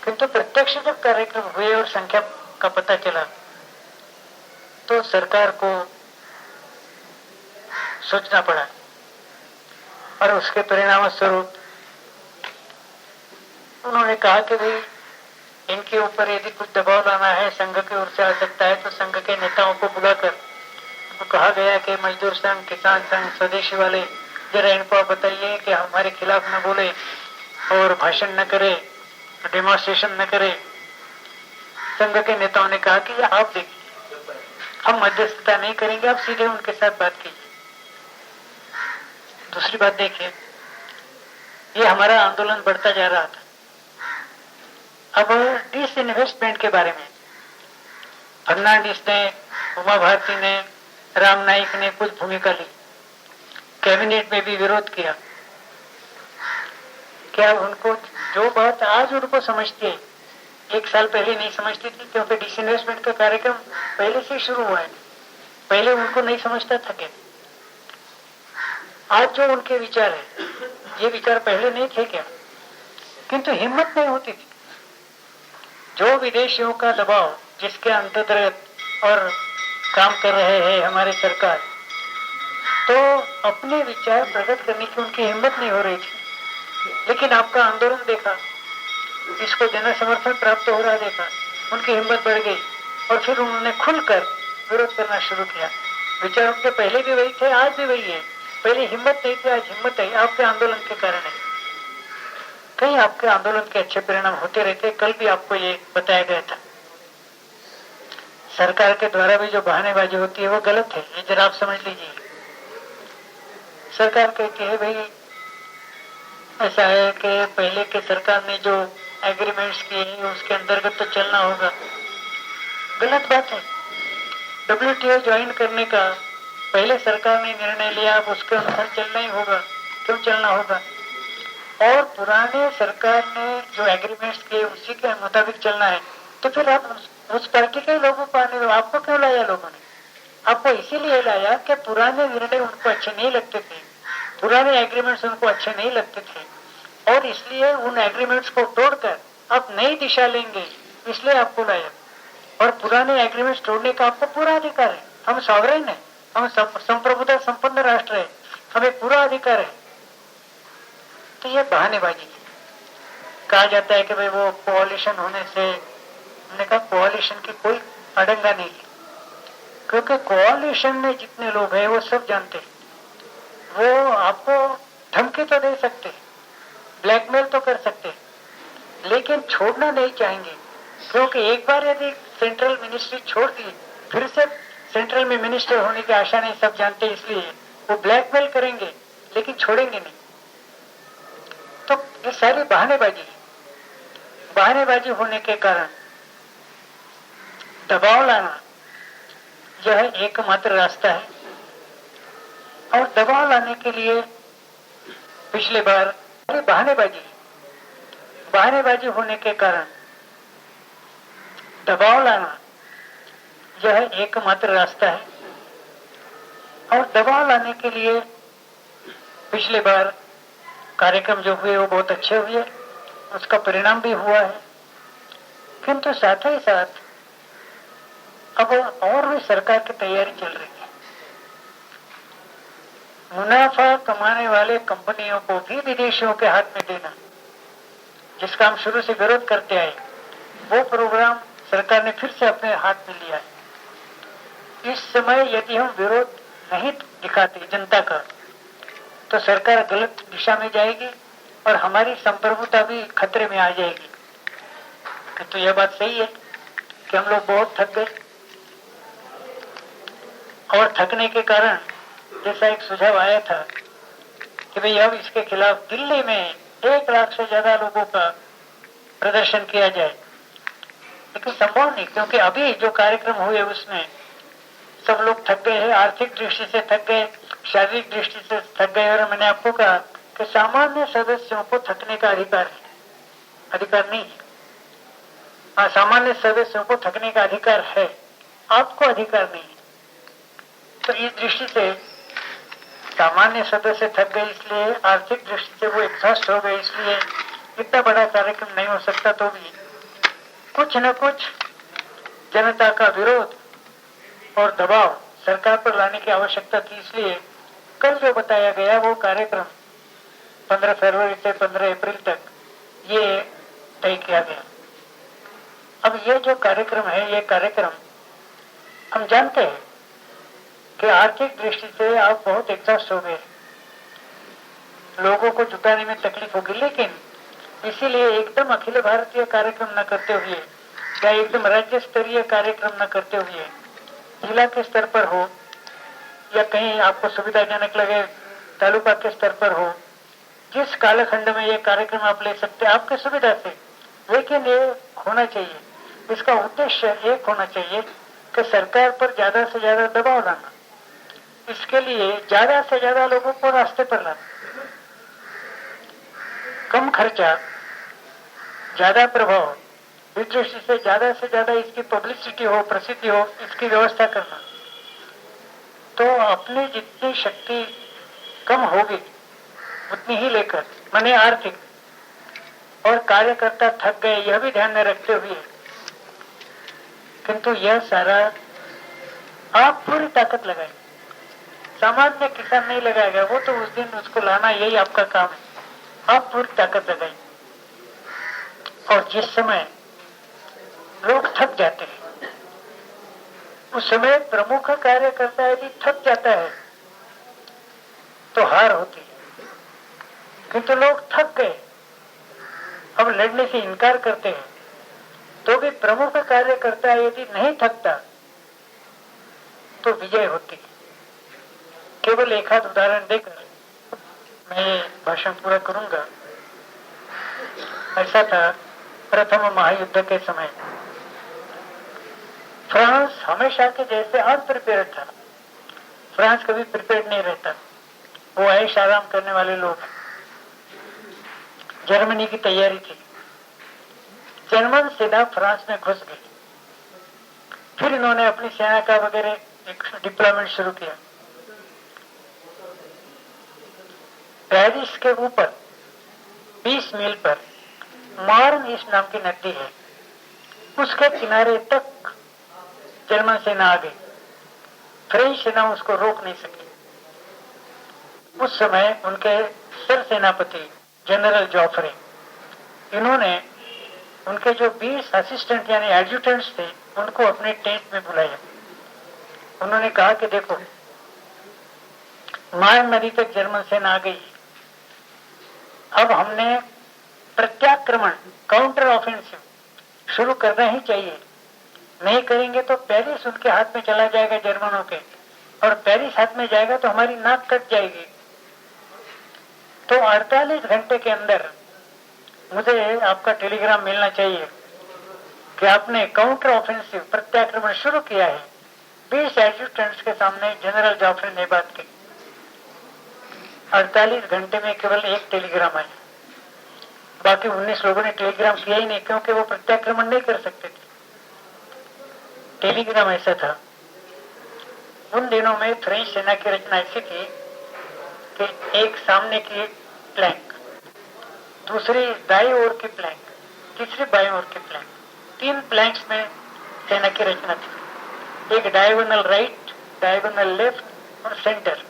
Speaker 1: किंतु प्रत्यक्ष जब कार्यक्रम हुए और संख्या का पता चला तो सरकार को सोचना पड़ा और उसके परिणाम स्वरूप उन्होंने कहा कि भाई इनके ऊपर यदि कुछ दबाव लाना है, संघ की ओर से आ सकता है, तो संघ के नेताओं को बुलाकर तो कहा गया कि मजदूर संघ, किसान संघ, स्वदेशी वाले जरा इनको बताइए कि हमारे खिलाफ न बोले और भाषण न करे, डेमोन्स्ट्रेशन न करे। संघ के नेताओं ने कहा कि आप देखिए हम मध्यस्थता नहीं करेंगे, आप सीधे उनके साथ बात कीजिए। दूसरी बात देखिए, ये हमारा आंदोलन बढ़ता जा रहा था। अब डिसइन्वेस्टमेंट के बारे में फर्नांडिस ने, उमा भारती ने, राम नाईक ने कुछ भूमिका ली, कैबिनेट में भी विरोध किया। क्या उनको जो बात आज उनको समझती है, 1 साल पहले नहीं समझती थी, क्योंकि डिसइन्वेस्टमेंट का कार्यक्रम पहले से शुरू हुआ है। पहले उनको नहीं समझता था क्या? आज जो उनके विचार है, ये विचार पहले नहीं थे क्या? किंतु हिम्मत नहीं होती थी। जो विदेशियों का दबाव जिसके अंतर्गत और काम कर रहे हैं हमारे सरकार, तो अपने विचार प्रकट करने की उनकी हिम्मत नहीं हो रही थी। लेकिन आपका आंदोलन देखा, इसको जन समर्थन प्राप्त हो रहा देखा, उनकी हिम्मत बढ़ गई और फिर उन्होंने खुलकर विरोध करना शुरू किया। विचार उनके पहले भी वही थे, आज भी वही है। पहले हिम्मत नहीं थी, आज हिम्मत है, आपके आंदोलन के कारण है। कहीं आपके आंदोलन के अच्छे परिणाम होते रहते। कल भी आपको ये बताया गया था, सरकार के द्वारा भी जो बहानेबाजी होती है वो गलत है, ये जरा आप समझ लीजिए। सरकार कहती है भाई ऐसा है कि पहले के सरकार ने जो एग्रीमेंट्स किए हैं उसके अंतर्गत तो चलना होगा। गलत बात है। WTO ज्वाइन करने का पहले सरकार ने निर्णय लिया, अब उसके अनुसार चलना ही होगा। क्यों चलना होगा? और पुराने सरकार ने जो एग्रीमेंट्स किए उसी के मुताबिक चलना है, तो फिर आप उस पार्टी के लोगों को आने दो। आपको क्यों लाया लोगों ने? आपको इसीलिए लाया कि पुराने निर्णय उनको अच्छे नहीं लगते थे, पुराने एग्रीमेंट्स उनको अच्छे नहीं लगते थे, और इसलिए उन एग्रीमेंट्स को तोड़कर आप नई दिशा लेंगे, इसलिए आपको लाया। और पुराने एग्रीमेंट्स तोड़ने का आपको पूरा अधिकार है। हम सॉवरेन है, हम संप्रभुता संपन्न राष्ट्र है, हमें पूरा अधिकार है। तो ये बहानेबाजी कहा जाता है कि भाई वो कोalition होने से, हमने कहा कोalition की कोई अड़ंगा नहीं है, क्योंकि कोalition में जितने लोग हैं वो सब जानते हैं। वो आपको धमकी तो दे सकते, ब्लैकमेल तो कर सकते, लेकिन छोड़ना नहीं चाहेंगे, क्योंकि एक बार यदि सेंट्रल मिनिस्ट्री छोड़ दी, फिर से सेंट्रल में मिनिस्टर होने की आशा नहीं, सब जानते, इसलिए वो ब्लैकमेल करेंगे लेकिन छोड़ेंगे नहीं। तो ये सारी बहानेबाजी है। बहानेबाजी होने के कारण दबाव लाना यह एकमात्र रास्ता है। और दबाव लाने के लिए पिछले बार बहानेबाजी होने के कारण दबाव लाना यह एकमात्र रास्ता है। और दबाव लाने के लिए पिछले बार कार्यक्रम जो हुए वो बहुत अच्छे हुए, उसका परिणाम भी हुआ है। किंतु साथ ही साथ अब और भी सरकार की तैयारी चल रही है। मुनाफा कमाने वाले कंपनियों को भी विदेशियों के हाथ में देना, जिसका हम शुरू से विरोध करते आए, वो प्रोग्राम सरकार ने फिर से अपने हाथ में लिया है। इस समय यदि हम विरोध नहीं दिखाते जनता का, तो सरकार गलत दिशा में जाएगी और हमारी संप्रभुता भी खतरे में आ जाएगी। तो यह बात सही है कि हम लोग बहुत थक गए, और थकने के कारण जैसा एक सुझाव आया था कि भाई अब इसके खिलाफ दिल्ली में 1 लाख से ज्यादा लोगों का प्रदर्शन किया जाए, लेकिन संभव नहीं, क्योंकि अभी जो कार्यक्रम हुए उसमें सब लोग थक गए हैं, आर्थिक दृष्टि से थक गए, शारीरिक दृष्टि से थक गए। और मैंने आपको कहा कि सामान्य सदस्यों को थकने का अधिकार है, अधिकार नहीं है। हाँ, सामान्य सदस्यों को थकने का अधिकार है, आपको अधिकार नहीं है। तो इस दृष्टि से सामान्य सदस्य थक गए, इसलिए आर्थिक दृष्टि से वो एग्जॉस्ट हो गए, इसलिए इतना बड़ा कार्यक्रम नहीं हो सकता। तो भी कुछ न कुछ जनता का विरोध और दबाव सरकार पर लाने की आवश्यकता थी। इसलिए कल जो बताया गया वो कार्यक्रम 15 फरवरी से 15 अप्रैल तक ये तय किया गया। अब ये जो कार्यक्रम है, ये कार्यक्रम हम जानते हैं कि आर्थिक दृष्टि से आप बहुत एग्जॉस्ट हो गए, लोगों को जुटाने में तकलीफ होगी, लेकिन इसीलिए एकदम अखिल भारतीय कार्यक्रम न करते हुए या एकदम राज्य स्तरीय कार्यक्रम न करते हुए जिला के स्तर पर हो या कहीं आपको सुविधाजनक लगे तालुका के स्तर पर हो जिस कालखंड में ये कार्यक्रम आप ले सकते हैं आपकी सुविधा से, लेकिन ये होना चाहिए, इसका उद्देश्य एक होना चाहिए कि सरकार पर ज्यादा से ज्यादा दबाव लाना, इसके लिए ज्यादा से ज्यादा लोगों को रास्ते पर लाना, कम खर्चा, ज्यादा प्रभाव, इस दृष्टि से ज्यादा इसकी पब्लिसिटी हो, प्रसिद्धि हो, इसकी व्यवस्था करना। तो अपनी जितनी शक्ति कम होगी उतनी ही लेकर, माने आर्थिक, और कार्यकर्ता थक गए यह भी ध्यान में रखते हुए, किंतु यह सारा आप पूरी ताकत लगाए, सामान्य किसान नहीं लगाएगा, वो तो उस दिन उसको लाना यही आपका काम है, आप पूरी ताकत लगाए। और जिस समय लोग थक जाते हैं उस समय प्रमुख कार्यकर्ता यदि थक जाता है तो हार होती है, किंतु लोग थक गए, अब लड़ने से इनकार करते हैं, तो भी प्रमुख कार्यकर्ता यदि नहीं थकता तो विजय होती है। केवल एक आध उदाहरण देकर मैं भाषण पूरा करूंगा। ऐसा था प्रथम महायुद्ध के समय, फ्रांस हमेशा के जैसे अनप्रिपेयर्ड था। फ्रांस कभी प्रिपेयर्ड नहीं रहता, वो ऐश आराम करने वाले लोग। जर्मनी की तैयारी थी, जर्मन सेना फ्रांस में घुस गई, फिर इन्होंने अपनी सेना का वगैरह एक डिप्लॉयमेंट शुरू किया। पेरिस के ऊपर 20 मील पर मार्न ईस्ट नाम की नदी है, उसके किनारे तक जर्मन सेना आ गई, फ्रेंच सेना उसको रोक नहीं सकी। उस समय उनके सर सेनापति जनरल जॉफरे, इन्होंने उनके जो 20 असिस्टेंट यानी एडजुटेंट्स थे उनको अपने टेंट में बुलाया। उन्होंने कहा कि देखो, मार्न नदी तक जर्मन सेना आ गई, अब हमने प्रत्याक्रमण, काउंटर ऑफेंसिव शुरू करना ही चाहिए, नहीं करेंगे तो पेरिस उनके हाथ में चला जाएगा जर्मनों के, और पेरिस हाथ में जाएगा तो हमारी नाक कट जाएगी। तो 48 घंटे के अंदर मुझे आपका टेलीग्राम मिलना चाहिए कि आपने काउंटर ऑफेंसिव प्रत्याक्रमण शुरू किया है। 20 एडजुटेंट्स के सामने जनरल जॉफरे ने बात की। 48 घंटे में केवल एक टेलीग्राम आया, बाकी 19 लोगों ने टेलीग्राम किया ही नहीं, क्योंकि वो प्रत्याक्रमण नहीं कर सकते थे। टेलीग्राम ऐसा था, उन दिनों में फ्रेंच सेना की रचना ऐसी थी कि एक सामने की प्लैंक, दूसरी दाईं ओर की प्लैंक, तीसरी बाईं ओर की प्लैंक, 3 प्लैंक्स में सेना की रचना थी। एक डायगोनल राइट, डायगोनल लेफ्ट और सेंटर।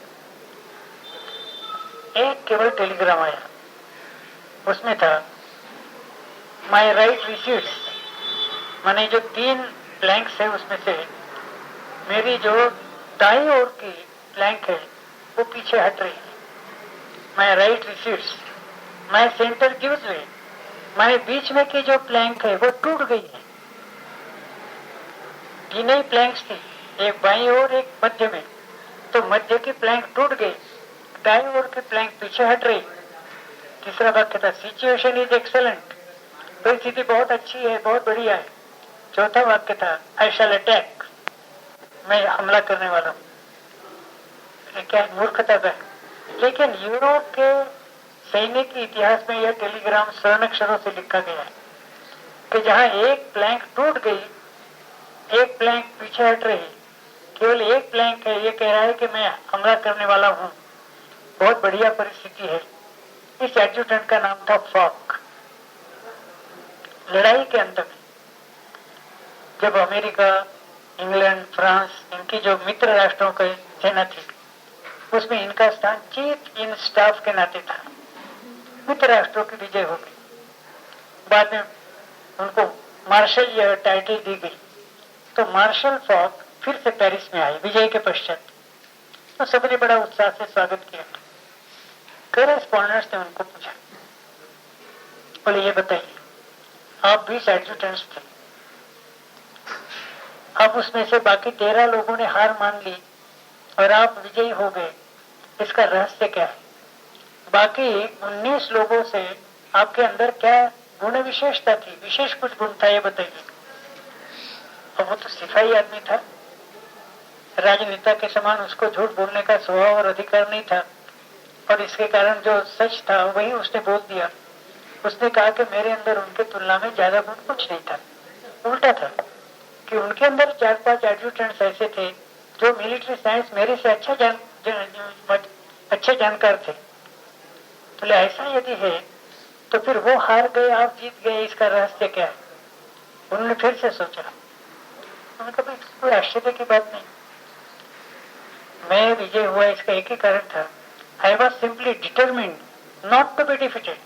Speaker 1: एक केवल टेलीग्राम आया, उसमें था माय राइट रिसीव्ड, माने जो 3 प्लैंक्स है उसमें से मेरी जो दाईं ओर की प्लैंक है वो पीछे हट रही है। My right received, my centre gives way, माने बीच में की जो प्लैंक है वो टूट गई है। 3 ही प्लैंक्स थी, एक बाईं ओर एक मध्य में, तो मध्य की प्लैंक टूट गई, दाईं ओर की प्लैंक पीछे हट रही। तीसरा वाक्य था सिचुएशन इज एक्सेलेंट, परिस्थिति बहुत अच्छी है, बहुत बढ़िया है। चौथा वाक्य था आई शैल अटैक, मैं हमला करने वाला हूं। क्या मूर्खता का है। लेकिन यूरोप के सैनिक के इतिहास में यह टेलीग्राम स्वर्णाक्षरों से लिखा गया है कि जहां एक प्लैंक टूट गई, एक प्लैंक पीछे हट रही, केवल एक प्लैंक है, ये कह रहा है कि मैं हमला करने वाला हूं, बहुत बढ़िया परिस्थिति है। इस एडजुटेंट का नाम था फॉक। लड़ाई के अंत में जब अमेरिका, इंग्लैंड, फ्रांस, इनकी जो मित्र राष्ट्रों की सेना थी, उसमें इनका स्थान चीफ इन स्टाफ के नाते था। मित्र राष्ट्रों की विजय हो गई, बाद में उनको मार्शल यह टाइटल दी गई। तो मार्शल फॉक फिर से पेरिस में आए विजय के पश्चात, तो सबने बड़ा उत्साह से स्वागत किया। करेस्पॉन्डेंट्स ने उनको पूछा, बोले ये बताइए, आप 20 एडजुटेंट्स थे, अब उसमें से बाकी 13 लोगों ने हार मान ली और आप विजयी हो गए, इसका रहस्य क्या है? बाकी 19 लोगों से आपके अंदर क्या गुण विशेषता थी, विशेष कुछ गुण था, ये बताइए। और वो तो सिपाही आदमी था, राजनेता के समान उसको झूठ बोलने का स्वभाव और अधिकार नहीं था, और इसके कारण जो सच था वही उसने बोल दिया। उसने कहा कि मेरे अंदर उनके तुलना में ज्यादा गुण कुछ नहीं था, उल्टा था कि उनके अंदर 4-5 एडजुटेंट्स ऐसे थे जो मिलिट्री साइंस मेरे से अच्छे जानकार थे। बोले ऐसा यदि है तो फिर वो हार गए, आप जीत गए, इसका रहस्य क्या है? उन्होंने फिर से सोचा। उन्होंने कहा कोई आश्चर्य की बात नहीं, मैं विजय हुआ इसका एक ही कारण था, I was simply determined not to be defeated.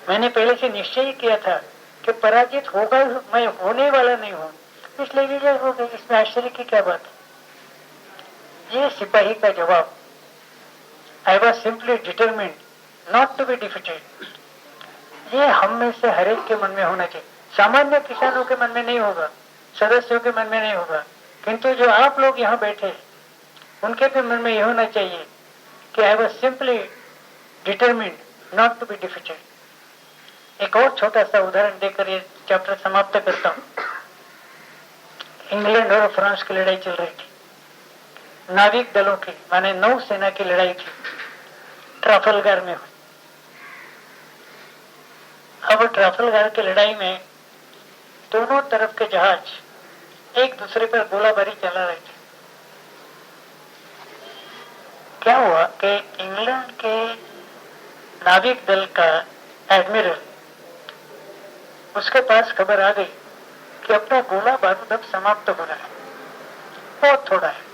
Speaker 1: मैंने पहले से निश्चय ही किया था कि पराजित होगा, मैं होने वाला नहीं हूं, इसलिए विजय हो गई। इसमें आश्चर्य की क्या बात है? ये सिपाही का जवाब, I was simply determined not to be defeated, ये हम में से हर एक के मन में होना चाहिए। सामान्य किसानों के मन में नहीं होगा, सदस्यों के मन में नहीं होगा, किंतु जो आप लोग यहाँ बैठे उनके भी मन में यह होना चाहिए कि I was simply determined not to be defeated. एक और छोटा सा उदाहरण देकर ये चैप्टर समाप्त करता हूं। इंग्लैंड और फ्रांस की लड़ाई चल रही थी, नाविक दलों की माने नौसेना की लड़ाई थी, ट्राफलगार में हुई। अब ट्राफलगार की लड़ाई में दोनों तरफ के जहाज एक दूसरे पर गोलाबारी चला रहे थे। क्या हुआ कि इंग्लैंड के नाविक दल का एडमिरल, उसके पास खबर आ गई कि अपना गोला बारूद अब समाप्त हो रहा है, बहुत थोड़ा है।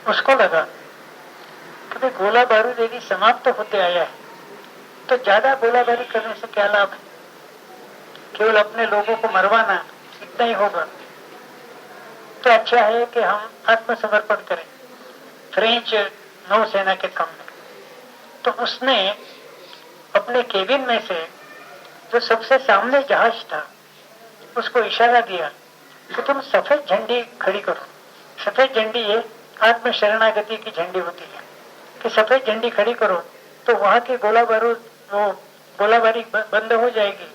Speaker 1: उसको लगा कि गोला बारूद यदि समाप्त होते आया है तो ज्यादा गोलाबारी करने से क्या लाभ है, केवल अपने लोगों को मरवाना इतना ही होगा। तो अच्छा है कि हम आत्मसमर्पण करें फ्रेंच नौसेना के सामने। तो उसने अपने केबिन में से जो सबसे सामने जहाज था उसको इशारा दिया कि तुम सफेद झंडी खड़ी करो। सफेद झंडी ये आत्म शरणागति की झंडी होती है कि सफेद झंडी खड़ी करो तो वहां की गोला बारूद वो गोलाबारी बंद हो जाएगी,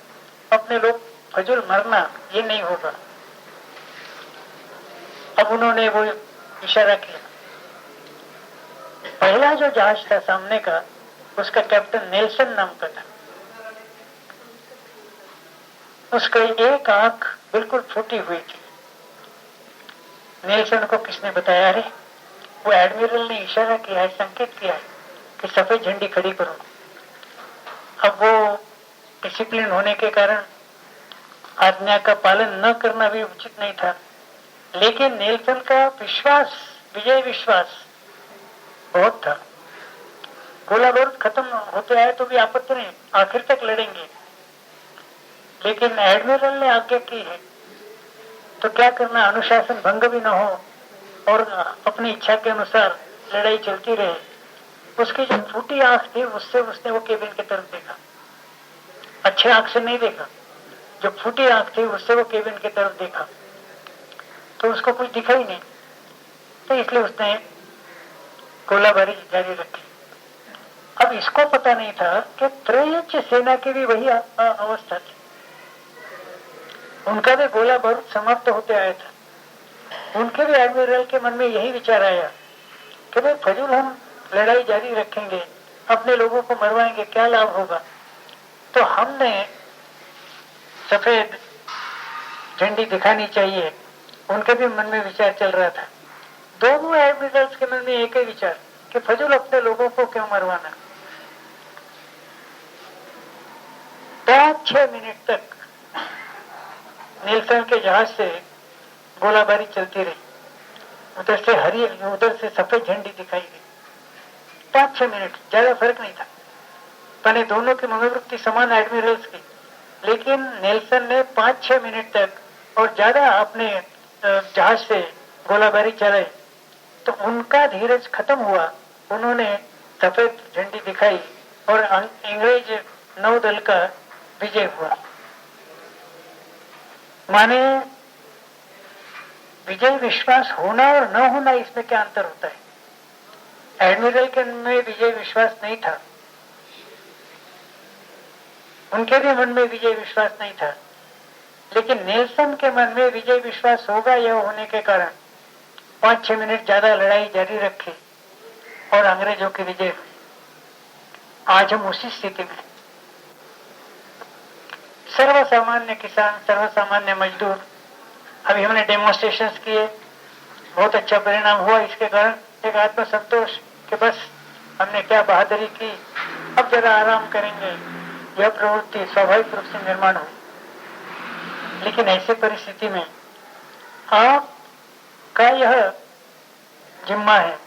Speaker 1: अपने लोग फजूल मरना ये नहीं होगा। अब उन्होंने वो इशारा किया। पहला जो जहाज था सामने का, उसका कैप्टन नेल्सन नाम का था। उसका एक आंख बिल्कुल फूटी हुई थी। नेल्सन को किसने बताया? अरे वो एडमिरल ने इशारा किया है, संकेत किया है कि सफेद झंडी खड़ी करो। अब वो डिसिप्लिन होने के कारण आज्ञा का पालन न करना भी उचित नहीं था, लेकिन नेल्सन का विश्वास, विजय विश्वास बहुत था। गोला बारूद खत्म होते आए तो भी आपत्ति नहीं, आखिर तक लड़ेंगे। लेकिन एडमिरल ने आज्ञा की है तो क्या करना, अनुशासन भंग भी न हो और अपनी इच्छा के अनुसार लड़ाई चलती रहे। उसकी जो फूटी आंख थी उससे उसने वो केबिन की तरफ देखा, अच्छे आंख से नहीं देखा, जो फूटी आंख थी उससे वो केबिन की तरफ देखा तो उसको कुछ दिखा ही नहीं। तो इसलिए उसने गोलाबारी जारी रखी। अब इसको पता नहीं था कि फ्रेंच सेना की भी वही अवस्था थी, उनका भी गोला बारूद समाप्त होते आया था। उनके भी एडमिरल के मन में यही विचार आया कि भाई फजूल हम लड़ाई जारी रखेंगे, अपने लोगों को मरवाएंगे, क्या लाभ होगा। तो हमने सफेद झंडी दिखानी चाहिए, उनके भी मन में विचार चल रहा था। दोनों एडमिरल्स के मन में एक ही विचार कि फजूल अपने लोगों को क्यों मरवाना। 5-6 मिनट तक नेल्सन के जहाज से गोलाबारी चलती रही। उधर से हरी, उधर से सफेद झंडी दिखाई दी। 5-6 मिनट, ज्यादा फर्क नहीं था, पहले दोनों की मनोवृत्ति समान एडमिरल्स की, लेकिन नेल्सन ने 5-6 मिनट तक और ज्यादा अपने जहाज से गोलाबारी चलाई तो उनका धीरज खत्म हुआ। उन्होंने सफेद झंडी दिखाई और अंग्रेज नौदल का विजय हुआ। माने विजय विश्वास होना और न होना, इसमें क्या अंतर होता है? एडमिरल के मन में विजय विश्वास नहीं था, उनके भी मन में विजय विश्वास नहीं था, लेकिन नेल्सन के मन में विजय विश्वास होगा यह होने के कारण 5-6 मिनट ज्यादा लड़ाई जारी रखी और अंग्रेजों की विजय हुई। आज हम उसी स्थिति में, सर्वसामान्य किसान, सर्वसामान्य मजदूर, अभी हमने डेमोन्स्ट्रेशंस किए, बहुत अच्छा परिणाम हुआ। इसके कारण एक आत्मसंतोष कि बस हमने क्या बहादुरी की, अब जरा आराम करेंगे, यह प्रवृत्ति स्वाभाविक रूप से निर्माण हुई। लेकिन ऐसे परिस्थिति में आपका यह जिम्मा है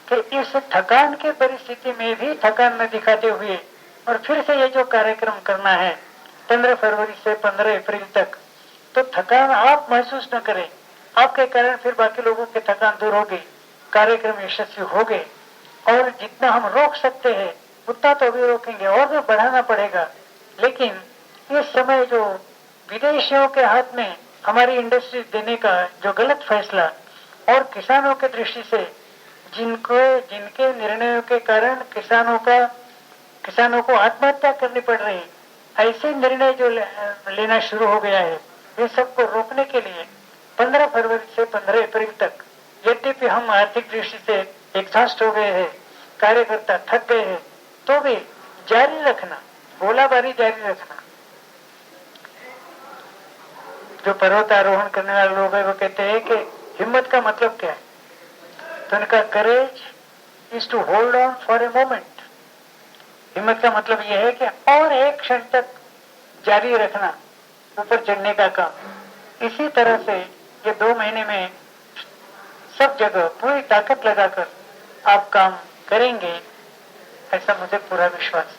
Speaker 1: कि इस थकान की परिस्थिति में भी थकान न दिखाते हुए और फिर से ये जो कार्यक्रम करना है 15 फरवरी से 15 अप्रैल तक, तो थकान आप महसूस न करें, आपके कारण फिर बाकी लोगों की थकान दूर होगी, कार्यक्रम यशस्वी हो गए। और जितना हम रोक सकते हैं उतना तो भी रोकेंगे और भी बढ़ाना पड़ेगा। लेकिन इस समय जो विदेशियों के हाथ में हमारी इंडस्ट्री देने का जो गलत फैसला और किसानों के दृष्टि से जिनके निर्णयों के कारण किसानों को आत्महत्या करनी पड़ रही, ऐसे निर्णय जो लेना शुरू हो गया है, ये सबको रोकने के लिए 15 फरवरी से 15 अप्रैल तक, यद्यपि हम आर्थिक दृष्टि से एग्जॉस्ट हो गए हैं, कार्यकर्ता थक गए हैं, तो भी जारी रखना, गोलाबारी जारी रखना। जो पर्वतारोहण करने वाले लोग हैं वो कहते हैं कि हिम्मत का मतलब क्या है, तो उनका courage is to hold on for a moment. हिम्मत का मतलब यह है कि और एक क्षण तक जारी रखना ऊपर चढ़ने का काम। इसी तरह से ये 2 महीने में सब जगह पूरी ताकत लगाकर आप काम करेंगे, ऐसा मुझे पूरा विश्वास है।